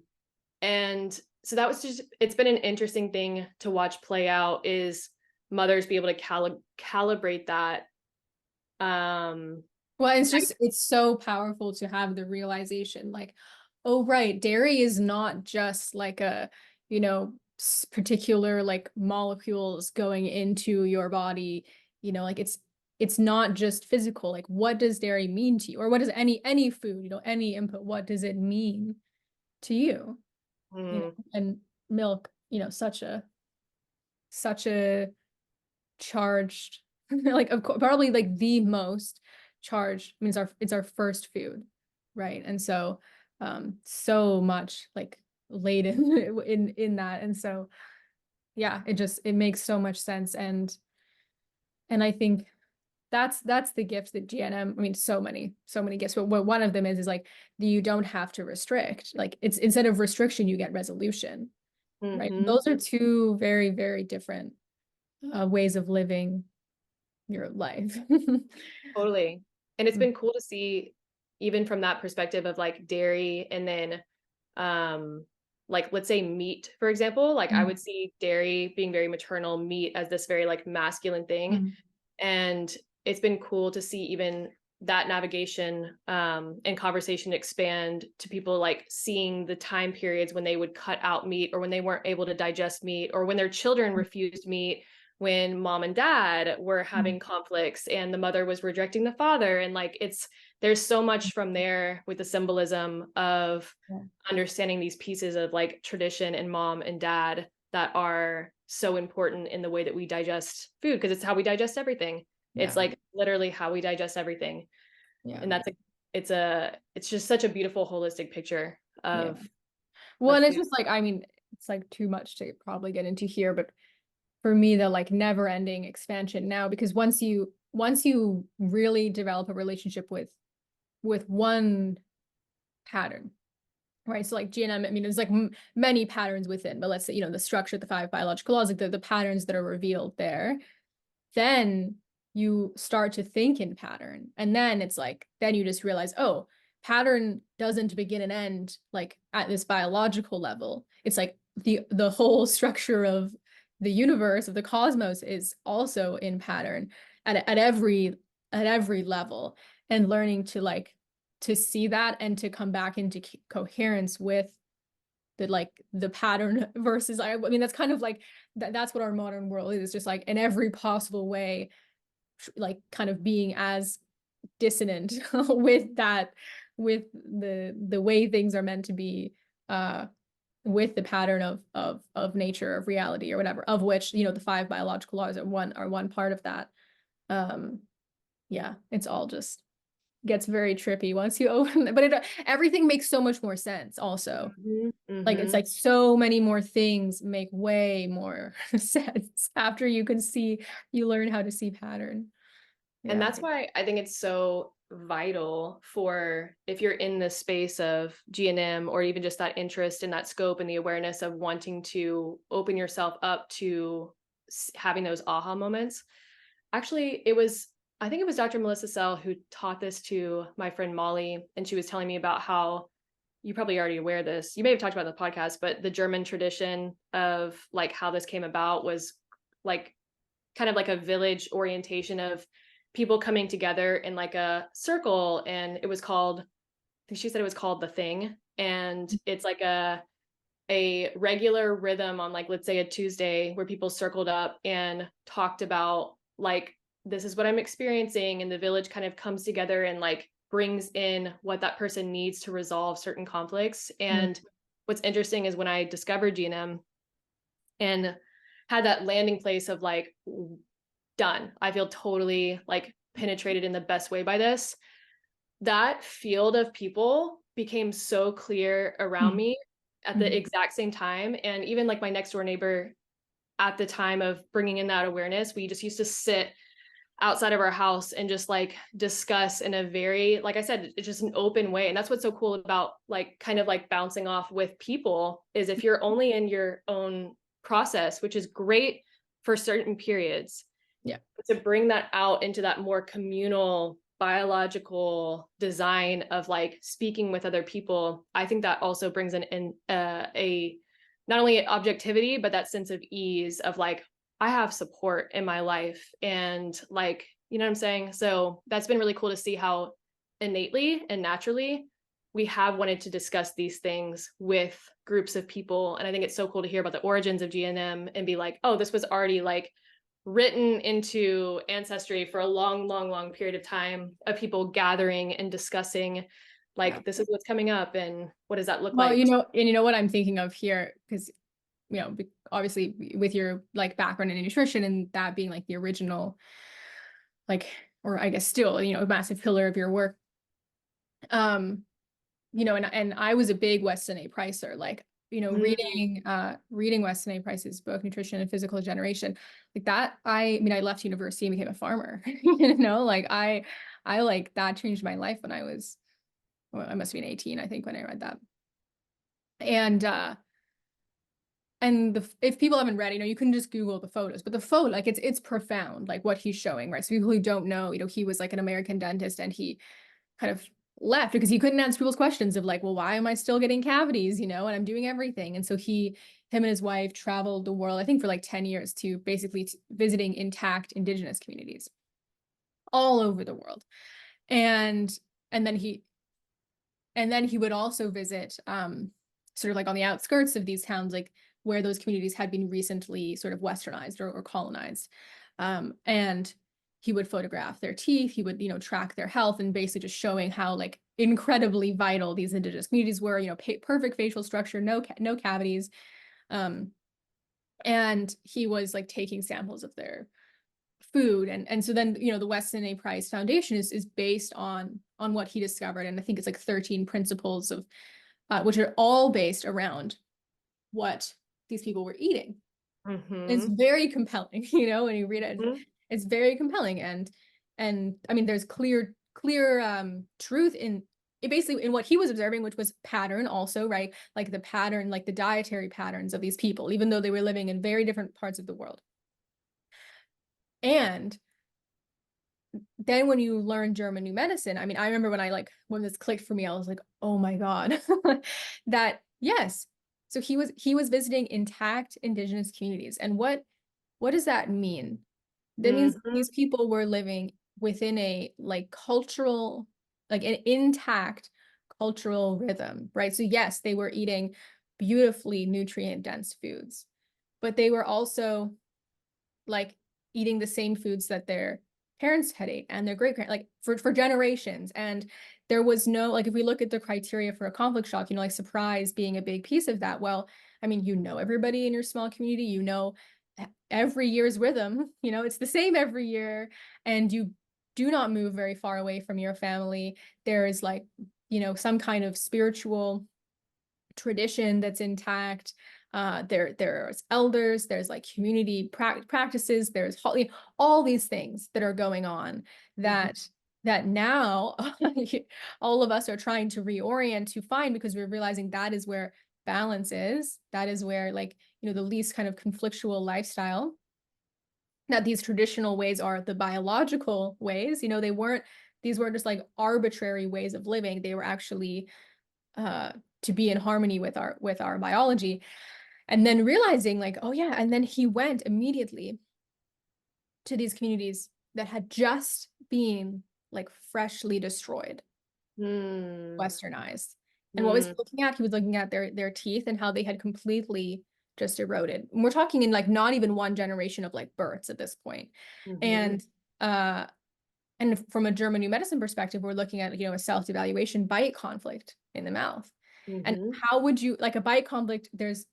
and so that was just, it's been an interesting thing to watch play out, is mothers be able to calibrate that. um Well, it's so powerful to have the realization like, oh, right, dairy is not just like a, particular like molecules going into your body, like it's not just physical. Like, what does dairy mean to you? Or what does any food, any input, what does it mean to you? mm, And milk, such a charged, like of course, probably like the most charged. I mean, it's our first food, right? And so so much like laden in that. And so yeah, it makes so much sense. And I think that's the gift that GNM, I mean, so many gifts, but what one of them is like you don't have to restrict. Like it's instead of restriction, you get resolution, right? Mm-hmm. Those are two very, very different ways of living your life. Totally. And it's been cool to see even from that perspective of like dairy and then like let's say meat, for example, like I would see dairy being very maternal, meat as this very like masculine thing. Mm. And it's been cool to see even that navigation and conversation expand to people like seeing the time periods when they would cut out meat or when they weren't able to digest meat or when their children refused meat, when mom and dad were having conflicts and the mother was rejecting the father. And like there's so much from there with the symbolism of Yeah. understanding these pieces of like tradition and mom and dad that are so important in the way that we digest food, because it's how we digest everything. It's Yeah. like literally how we digest everything. Yeah. And it's just such a beautiful holistic picture Yeah. of Well, and it's food. just like, I mean, it's like too much to probably get into here, but for me, the like never ending expansion now, because once you really develop a relationship with one pattern, right? So like GNM, I mean, there's like many patterns within, but let's say, the structure, the five biological laws, like the patterns that are revealed there, then you start to think in pattern. And then it's like, then you just realize, oh, pattern doesn't begin and end like at this biological level. It's like the whole structure of the universe, of the cosmos, is also in pattern at every level. And learning to like to see that and to come back into coherence with the pattern versus I mean that's kind of like that's what our modern world is, just like in every possible way, like kind of being as dissonant with that, with the way things are meant to be, with the pattern of nature, of reality, or whatever, of which the five biological laws are one part of that. um yeah, it's all just gets very trippy once you open it, but everything makes so much more sense also. Mm-hmm. Like it's Mm-hmm. like so many more things make way more sense after you learn how to see pattern. And Yeah. that's why I think it's so vital for if you're in the space of GNM or even just that interest in that scope and the awareness of wanting to open yourself up to having those aha moments. Actually, I think it was Dr. Melissa Sell who taught this to my friend Molly, and she was telling me about how you probably already aware of this. You may have talked about it in the podcast, but the German tradition of like how this came about was like kind of like a village orientation of people coming together in like a circle, and it was called, I think she said it was called the thing, and it's like a regular rhythm on like let's say a Tuesday where people circled up and talked about like this is what I'm experiencing, and the village kind of comes together and like brings in what that person needs to resolve certain conflicts. Mm. And what's interesting is when I discovered GNM and had that landing place of like done, I feel totally like penetrated in the best way by this, that field of people became so clear around Mm. me at the Mm. exact same time. And even like my next door neighbor at the time of bringing in that awareness, we just used to sit outside of our house and just like discuss in a very, like I said, it's just an open way. And that's what's so cool about like kind of like bouncing off with people, is if you're only in your own process, which is great for certain periods, Yeah. to bring that out into that more communal biological design of like speaking with other people, I think that also brings in a not only objectivity but that sense of ease of like I have support in my life, and like you know what I'm saying. So that's been really cool to see how innately and naturally we have wanted to discuss these things with groups of people. And I think it's so cool to hear about the origins of GNM and be like, oh, this was already like written into ancestry for a long, long, long period of time of people gathering and discussing Yeah. like this is what's coming up and what does that look Well, like. and you know what I'm thinking of here, because obviously with your like background in nutrition and that being like the original like or I guess still, a massive pillar of your work. Um, and I was a big Weston A. Pricer, like, Mm. reading Weston A. Price's book, Nutrition and Physical Generation, like that. I mean, I left university and became a farmer, like I like that changed my life when I was, well, I must have been 18, I think, when I read that. And if people haven't read, you can just Google the photos, but the photo, like it's profound, like what he's showing, right? So people who don't know, he was like an American dentist, and he kind of left because he couldn't answer people's questions of like, well, why am I still getting cavities, and I'm doing everything. And so him and his wife traveled the world, I think for like 10 years, to basically visiting intact indigenous communities all over the world. And and then he would also visit sort of like on the outskirts of these towns, like where those communities had been recently sort of westernized or colonized. And he would photograph their teeth. He would, track their health, and basically just showing how like incredibly vital these indigenous communities were, perfect facial structure, no cavities. Um, and he was like taking samples of their food. And so then, the Weston A. Price Foundation is based on what he discovered. And I think it's like 13 principles of which are all based around what these people were eating. It's Mm-hmm. very compelling, when you read it, Mm-hmm. it's very compelling. And I mean, there's clear truth in it, basically in what he was observing, which was pattern also, right? Like the pattern, like the dietary patterns of these people, even though they were living in very different parts of the world. And then when you learn German new medicine, I mean, I remember when this clicked for me, I was like, oh my God, that yes. So he was visiting intact indigenous communities. And what does that mean? That means Mm-hmm. these people were living within a like cultural, like an intact cultural rhythm, right? So yes, they were eating beautifully nutrient dense foods, but they were also like eating the same foods that their parents had ate and their great parents, like for generations. And there was no, like, if we look at the criteria for a conflict shock, like surprise being a big piece of that. Well, I mean, everybody in your small community, every year's rhythm, it's the same every year, and you do not move very far away from your family. There is like, some kind of spiritual tradition that's intact. There's elders, there's like community practices, there's all these things that are going on Mm-hmm. that now all of us are trying to reorient to find, because we're realizing that is where balance is. That is where, like, the least kind of conflictual lifestyle. That these traditional ways are the biological ways. These weren't just like arbitrary ways of living. They were actually uh to be in harmony with our biology. And then realizing like, oh yeah, and then he went immediately to these communities that had just been like freshly destroyed, Mm. westernized. And what was he Mm. looking at? He was looking at their teeth and how they had completely just eroded. And we're talking in like not even one generation of like births at this point. Mm-hmm. And uh and from a German new medicine perspective, we're looking at, a self-devaluation bite conflict in the mouth. And Mm-hmm. how would you, like, a bite conflict, there's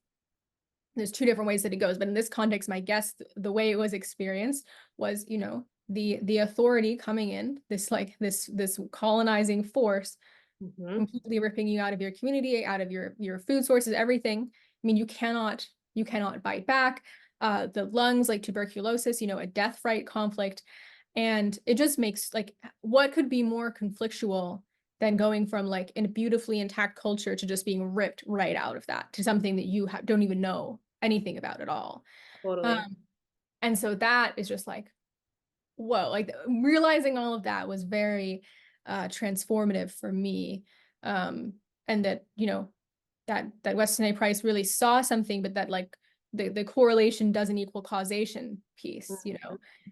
two different ways that it goes, but in this context, my guess, the way it was experienced was, the authority coming in, this colonizing force, Mm-hmm. completely ripping you out of your community, out of your food sources, everything. I mean, you cannot bite back. The lungs, like tuberculosis, a death fright conflict. And it just makes, like, what could be more conflictual than going from like in a beautifully intact culture to just being ripped right out of that to something that you don't even know anything about at all. Totally. Um, and so that is just like, whoa, like realizing all of that was very transformative for me. And that, that Weston A. Price really saw something, but that like the correlation doesn't equal causation piece, and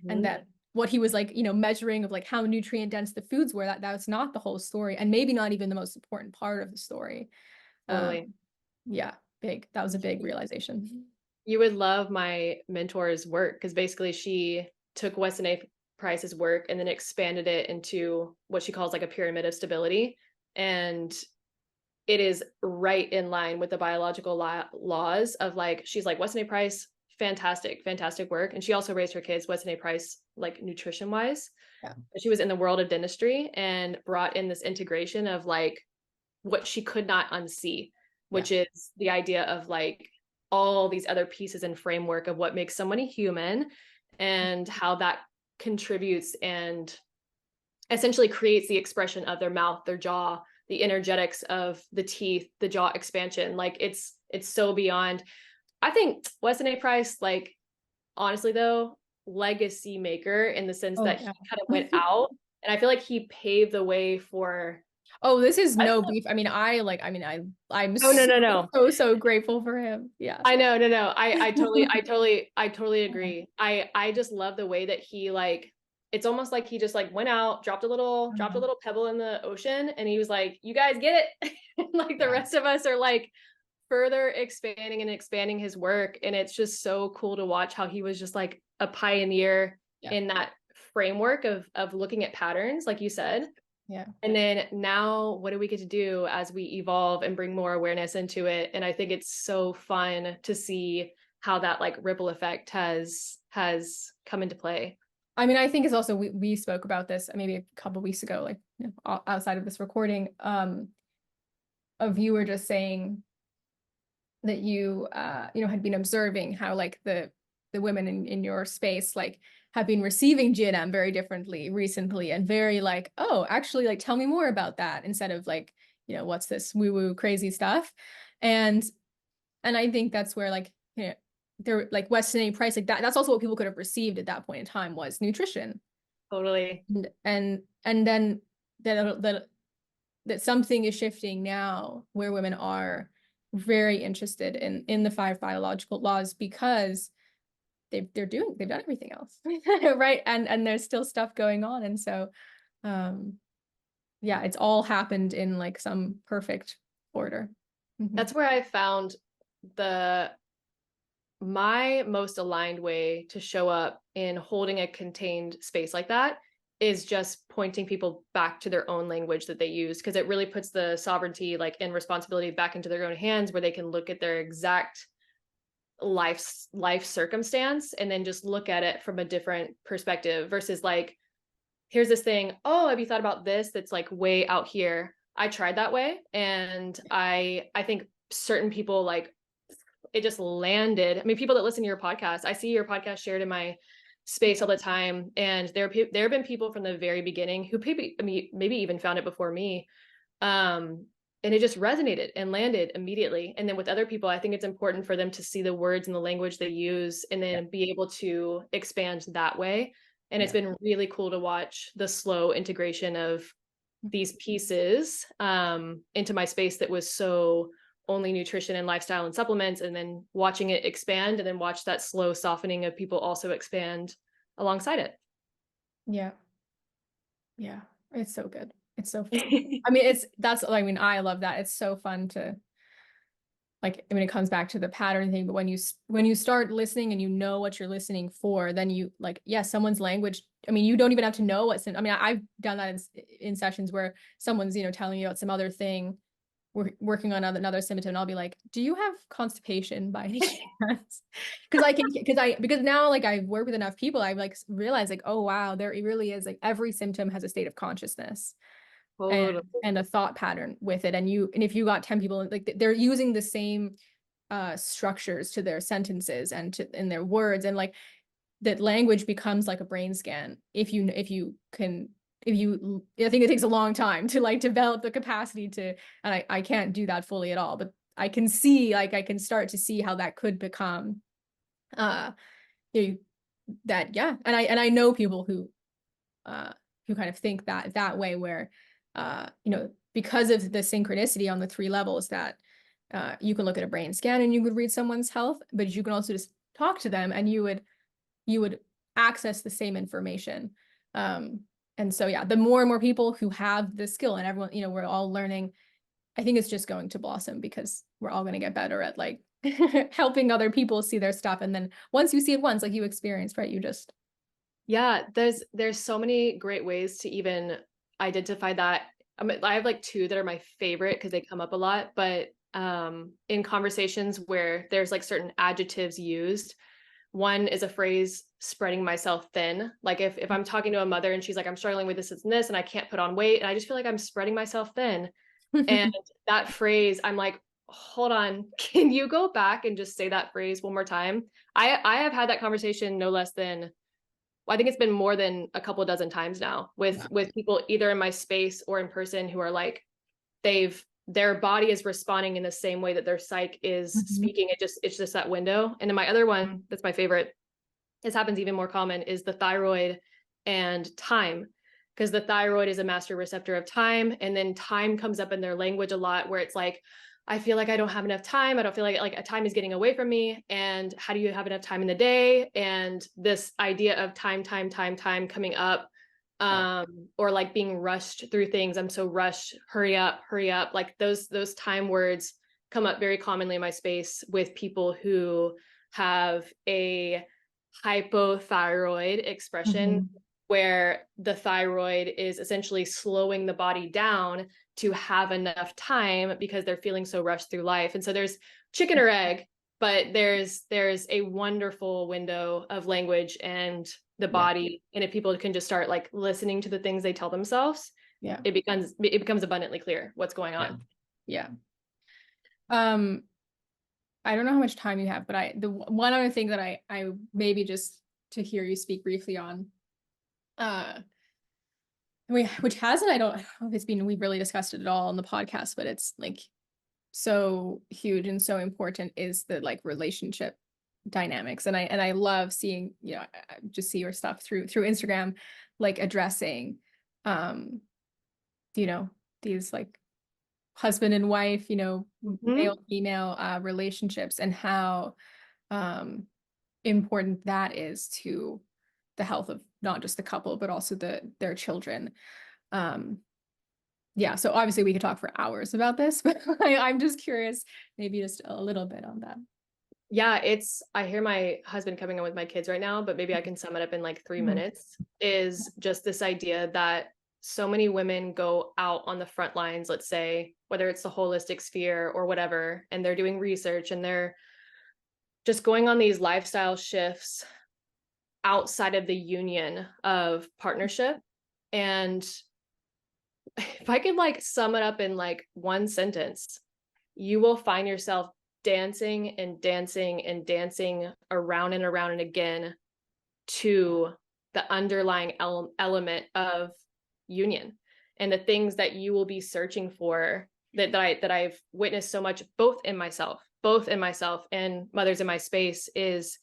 Mm-hmm. that what he was like, measuring of like how nutrient dense the foods were, that was not the whole story, and maybe not even the most important part of the story. Totally. Yeah, big. That was a big realization. You would love my mentor's work, because basically she took Weston A. Price's work and then expanded it into what she calls like a pyramid of stability. And it is right in line with the biological laws of, like, she's like, Weston A. Price fantastic work. And she also raised her kids, Weston A Price, like nutrition wise. Yeah. She was in the world of dentistry and brought in this integration of like what she could not unsee, Yeah. which is the idea of like all these other pieces and framework of what makes somebody human and how that contributes and essentially creates the expression of their mouth, their jaw, the energetics of the teeth, the jaw expansion. Like it's so beyond. I think Weston A Price, like honestly though, legacy maker in the sense Oh that he yeah. kind of went out, and I feel like he paved the way for. Oh, this is I, no beef. I mean, I'm oh no so, no no. so grateful for him. Yeah. I know, no. I totally agree. I just love the way that he like it's almost like he just like went out, dropped a little pebble in the ocean, and he was like, "You guys get it." And like the Yeah. rest of us are like further expanding and expanding his work, and it's just so cool to watch how he was just like a pioneer Yeah. in that framework of looking at patterns, like you said. Yeah. And then now what do we get to do as we evolve and bring more awareness into it? And I think it's so fun to see how that like ripple effect has come into play. I mean, I think it's also we spoke about this maybe a couple of weeks ago, like outside of this recording. Of you were just saying that you had been observing how like the women in your space like have been receiving GNM very differently recently and very like, oh, actually like tell me more about that instead of like, what's this woo-woo crazy stuff. And I think that's where like, they're like Weston A Price, like that's also what people could have received at that point in time was nutrition. Totally. And then that something is shifting now where women are very interested in the 5 biological laws because they've done everything else. Right. And there's still stuff going on. And so yeah, it's all happened in like some perfect order. That's where I found my most aligned way to show up in holding a contained space like that is just pointing people back to their own language that they use, because it really puts the sovereignty like and responsibility back into their own hands, where they can look at their exact life circumstance and then just look at it from a different perspective versus like, here's this thing, oh, have you thought about this that's like way out here? I tried that way, and I think certain people like it just landed. I mean, people that listen to your podcast, I see your podcast shared in my space all the time, and there have been people from the very beginning who maybe even found it before me, and it just resonated and landed immediately. And then with other people, I think it's important for them to see the words and the language they use and then be able to expand that way. And it's been really cool to watch the slow integration of these pieces into my space that was so only nutrition and lifestyle and supplements, and then watching it expand and then watch that slow softening of people also expand alongside it. Yeah. It's so good. It's so fun. I mean, I love that. It's so fun to like, I mean, it comes back to the pattern thing, but when you start listening and you know what you're listening for, then you like, someone's language. I mean, you don't even have to know what's in. I mean, I've done that in sessions where someone's, telling you about some other thing. We're working on another symptom, and I'll be like, do you have constipation by any chance? Because now like I've worked with enough people, I've like realized like, oh wow, there really is like every symptom has a state of consciousness and a thought pattern with it. And if you got 10 people, like they're using the same structures to their sentences and in their words, and like that language becomes like a brain scan I think it takes a long time to like develop the capacity to, and I can't do that fully at all, but I can start to see how that could become and I know people who kind of think that way, where because of the synchronicity on the 3 levels, that you can look at a brain scan and you could read someone's health, but you can also just talk to them and you would access the same information. And so, the more and more people who have the skill, and everyone, we're all learning, I think it's just going to blossom because we're all going to get better at like helping other people see their stuff. And then once you see it once, like you experienced, right, you just. Yeah, there's so many great ways to even identify that. I have like 2 that are my favorite because they come up a lot, but in conversations where there's like certain adjectives used, One is a phrase, spreading myself thin. Like if I'm talking to a mother and she's like, I'm struggling with this and this, and I can't put on weight, and I just feel like I'm spreading myself thin. And that phrase, I'm like, hold on, can you go back and just say that phrase one more time? I have had that conversation no less than, I think it's been more than a couple dozen times now with people either in my space or in person who are like, their body is responding in the same way that their psyche is speaking. It's just that window. And then my other one, that's my favorite, this happens even more common, is the thyroid and time, because the thyroid is a master receptor of time, and then time comes up in their language a lot, where it's like, I feel like I don't have enough time. I don't feel like a time is getting away from me. And how do you have enough time in the day? And this idea of time coming up, or like being rushed through things. I'm so rushed, hurry up. Like those time words come up very commonly in my space with people who have a hypothyroid expression, where the thyroid is essentially slowing the body down to have enough time because they're feeling so rushed through life. And so there's chicken or egg, but there's a wonderful window of language and the body. And if people can just start like listening to the things they tell themselves, it becomes abundantly clear what's going on. I don't know how much time you have, but the one other thing that I maybe just to hear you speak briefly on, which hasn't, I don't know if we've really discussed it at all on the podcast, but it's like so huge and so important, is the like relationship dynamics. And I love seeing, you know, I just see your stuff through Instagram, like addressing, you know, these like husband and wife, you know, male, female relationships, and how important that is to the health of not just the couple, but also their children. So obviously we could talk for hours about this, but I'm just curious, maybe just a little bit on that. I hear my husband coming in with my kids right now, but maybe I can sum it up in like 3 minutes, is just this idea that so many women go out on the front lines, let's say, whether it's the holistic sphere or whatever, and they're doing research and they're just going on these lifestyle shifts outside of the union of partnership. And if I could like sum it up in like one sentence, you will find yourself dancing and dancing and dancing around and around and again to the underlying element of union. And the things that you will be searching for, that I've witnessed so much, both in myself and mothers in my space, is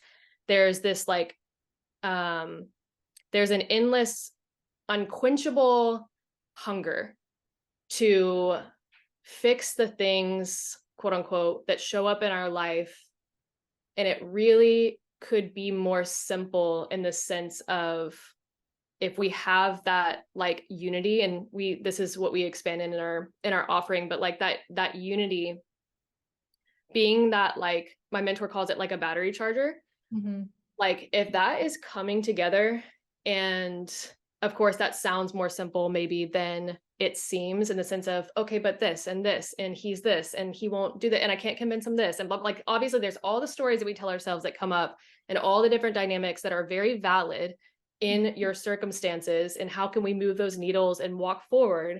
there's this like there's an endless, unquenchable hunger to fix the things, quote unquote, that show up in our life. And it really could be more simple in the sense of, if we have that like unity, and this is what we expand in our offering, but like that unity being that, like my mentor calls it, like a battery charger. Like if that is coming together, and of course that sounds more simple maybe than it seems, in the sense of, okay, but this, and he's this, and he won't do that, and I can't convince him this, and blah, like obviously there's all the stories that we tell ourselves that come up, and all the different dynamics that are very valid in your circumstances, and how can we move those needles and walk forward.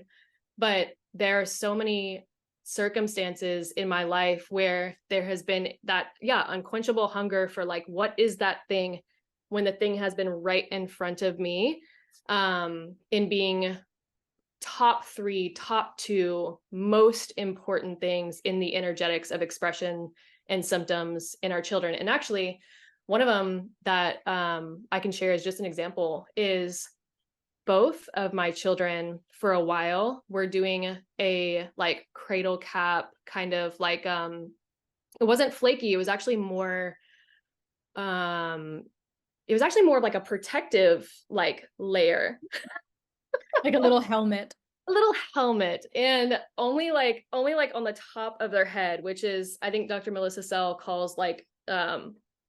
But there are so many circumstances in my life where there has been that unquenchable hunger for like, what is that thing, when the thing has been right in front of me, in being top 3, top 2 most important things in the energetics of expression and symptoms in our children. And actually one of them that I can share as just an example is, both of my children for a while were doing a like cradle cap kind of like, it wasn't flaky, it was actually more like a protective like layer. Like a little helmet. A little helmet, and only like on the top of their head, which is, I think Dr. Melissa Sell calls like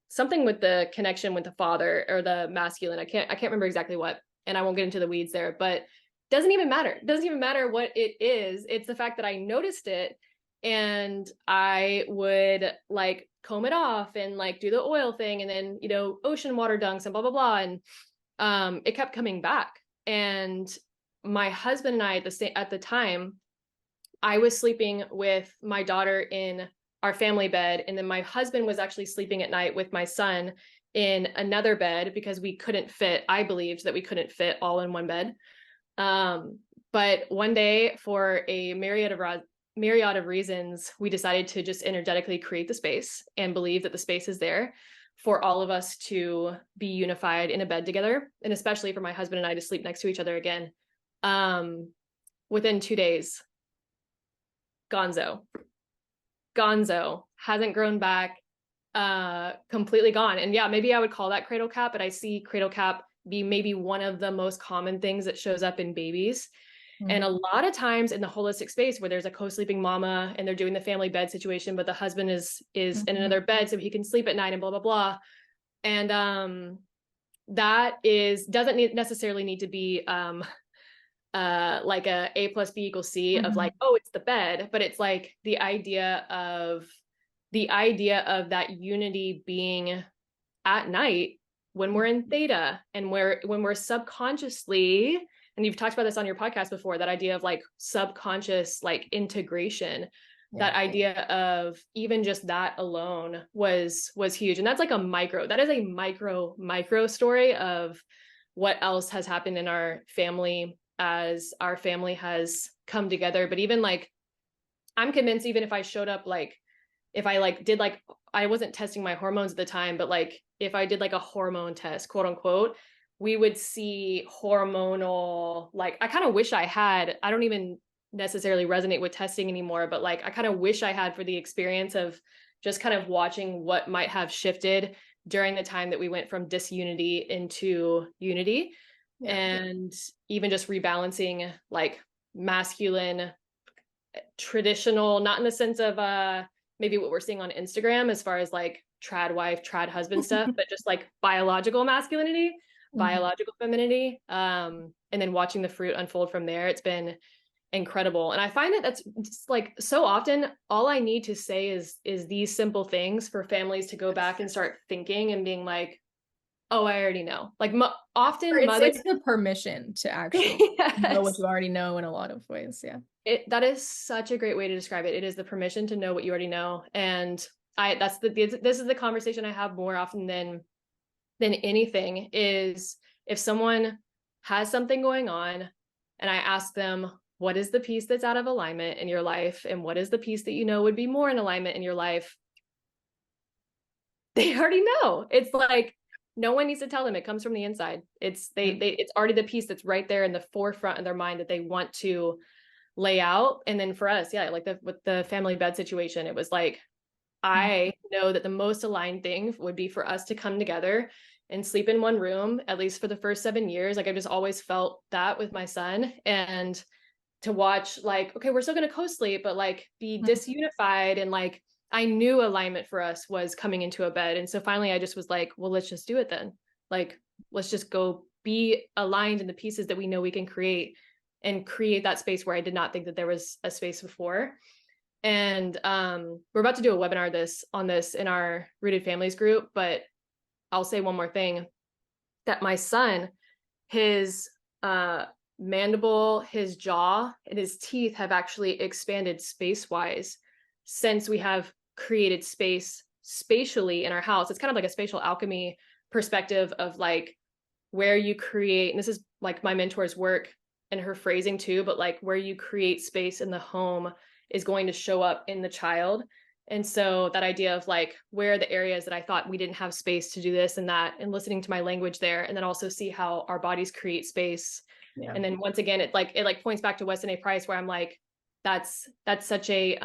something with the connection with the father or the masculine. I can't remember exactly what, and I won't get into the weeds there, but doesn't even matter. It doesn't even matter what it is. It's the fact that I noticed it, and I would like comb it off and like do the oil thing and then, you know, ocean water dunks and blah, blah, blah. And it kept coming back. And my husband and I at the time, I was sleeping with my daughter in our family bed. And then my husband was actually sleeping at night with my son in another bed because we couldn't fit, I believed that we couldn't fit all in one bed. But one day, for a myriad of reasons, we decided to just energetically create the space and believe that the space is there for all of us to be unified in a bed together, and especially for my husband and I to sleep next to each other again. Within 2 days, gonzo hasn't grown back, completely gone. And yeah, maybe I would call that cradle cap, but I see cradle cap be maybe one of the most common things that shows up in babies. And a lot of times in the holistic space where there's a co-sleeping mama and they're doing the family bed situation, but the husband is in another bed so he can sleep at night and blah, blah, blah. And that doesn't necessarily need to be like A plus B equals C of like, oh, it's the bed, but it's like the idea of that unity being at night when we're in theta and when we're subconsciously, and you've talked about this on your podcast before, that idea of like subconscious, like integration, that idea of even just that alone was huge. And that's like that is a micro story of what else has happened in our family as our family has come together. But even like, I'm convinced even if I showed up, like if I like did like, I wasn't testing my hormones at the time, but like if I did like a hormone test, quote unquote, we would see hormonal, like I kind of wish I don't even necessarily resonate with testing anymore, but like I kind of wish I had, for the experience of just kind of watching what might have shifted during the time that we went from disunity into unity. And even just rebalancing like masculine, traditional, not in the sense of maybe what we're seeing on Instagram as far as like trad wife, trad husband stuff, but just like biological masculinity, biological femininity, and then watching the fruit unfold from there. It's been incredible. And I find that that's just like so often all I need to say is these simple things for families to go back and start thinking and being like, oh, I already know. Like often It's the permission to actually know what you already know in a lot of ways. Yeah. That is such a great way to describe it. It is the permission to know what you already know. And this is the conversation I have more often than anything, is if someone has something going on and I ask them, what is the piece that's out of alignment in your life? And what is the piece that you know would be more in alignment in your life? They already know. It's like, no one needs to tell them. It comes from the inside. It's it's already the piece that's right there in the forefront of their mind that they want to lay out. And then for us, yeah, like with the family bed situation, it was like, I know that the most aligned thing would be for us to come together and sleep in one room, at least for the first 7 years. Like I've just always felt that with my son, and to watch like, okay, we're still going to co-sleep, but like be disunified. And like, I knew alignment for us was coming into a bed. And so finally I just was like, well, let's just do it then. Like, let's just go be aligned in the pieces that we know we can create, and create that space where I did not think that there was a space before. And we're about to do a webinar on this in our Rooted Families group, but I'll say one more thing, that my son, his mandible, his jaw, and his teeth have actually expanded space-wise since we have created space spatially in our house. It's kind of like a spatial alchemy perspective of like where you create, and this is like my mentor's work and her phrasing too, but like where you create space in the home is going to show up in the child. And so that idea of like, where are the areas that I thought we didn't have space to do this and that, and listening to my language there, and then also see how our bodies create space. And then once again, it points back to Weston A Price, where I'm like, that's such a,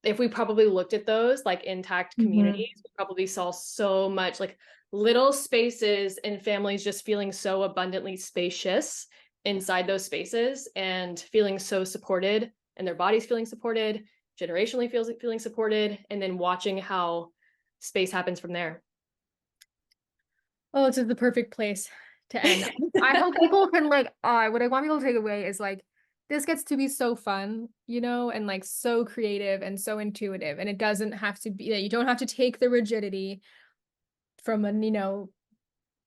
if we probably looked at those like intact communities, we probably saw so much like little spaces and families just feeling so abundantly spacious inside those spaces and feeling so supported, and their bodies feeling supported, generationally feeling supported, and then watching how space happens from there. Oh, it's the perfect place to end. I hope people can like, what I want people to take away is like, this gets to be so fun, you know, and like so creative and so intuitive. And it doesn't have to be that you don't have to take the rigidity from an, you know,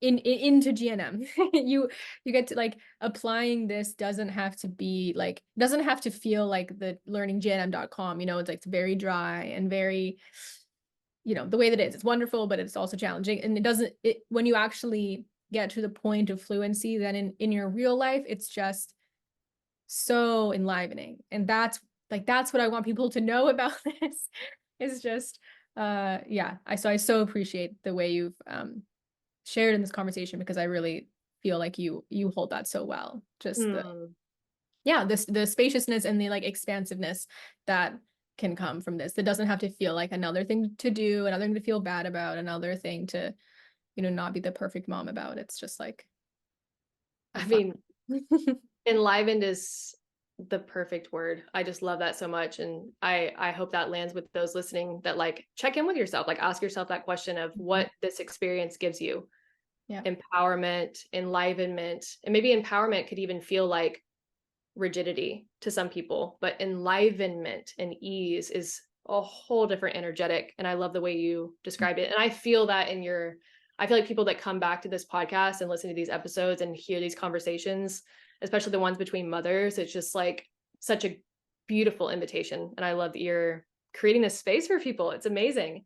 into GNM. You get to like applying this doesn't have to be like doesn't have to feel like the learninggnm.com, you know, it's like it's very dry and very, you know, the way that it is. It's wonderful, but it's also challenging. And it doesn't it when you actually get to the point of fluency, then in your real life, it's just so enlivening. And that's what I want people to know about this. Is just yeah. I so appreciate the way you've shared in this conversation because I really feel like you hold that so well. Just the Hmm. yeah, this the spaciousness and the like expansiveness that can come from this. That doesn't have to feel like another thing to do, another thing to feel bad about, another thing to, you know, not be the perfect mom about. It's just like I have fun. mean, enlivened is the perfect word. I just love that so much. And I hope that lands with those listening that like check in with yourself, like ask yourself that question of what this experience gives you. Yeah. Empowerment, enlivenment, and maybe empowerment could even feel like rigidity to some people, but enlivenment and ease is a whole different energetic. And I love the way you described it. And I feel that in your, I feel like people that come back to this podcast and listen to these episodes and hear these conversations, especially the ones between mothers, it's just like such a beautiful invitation. And I love that you're creating this space for people. It's amazing.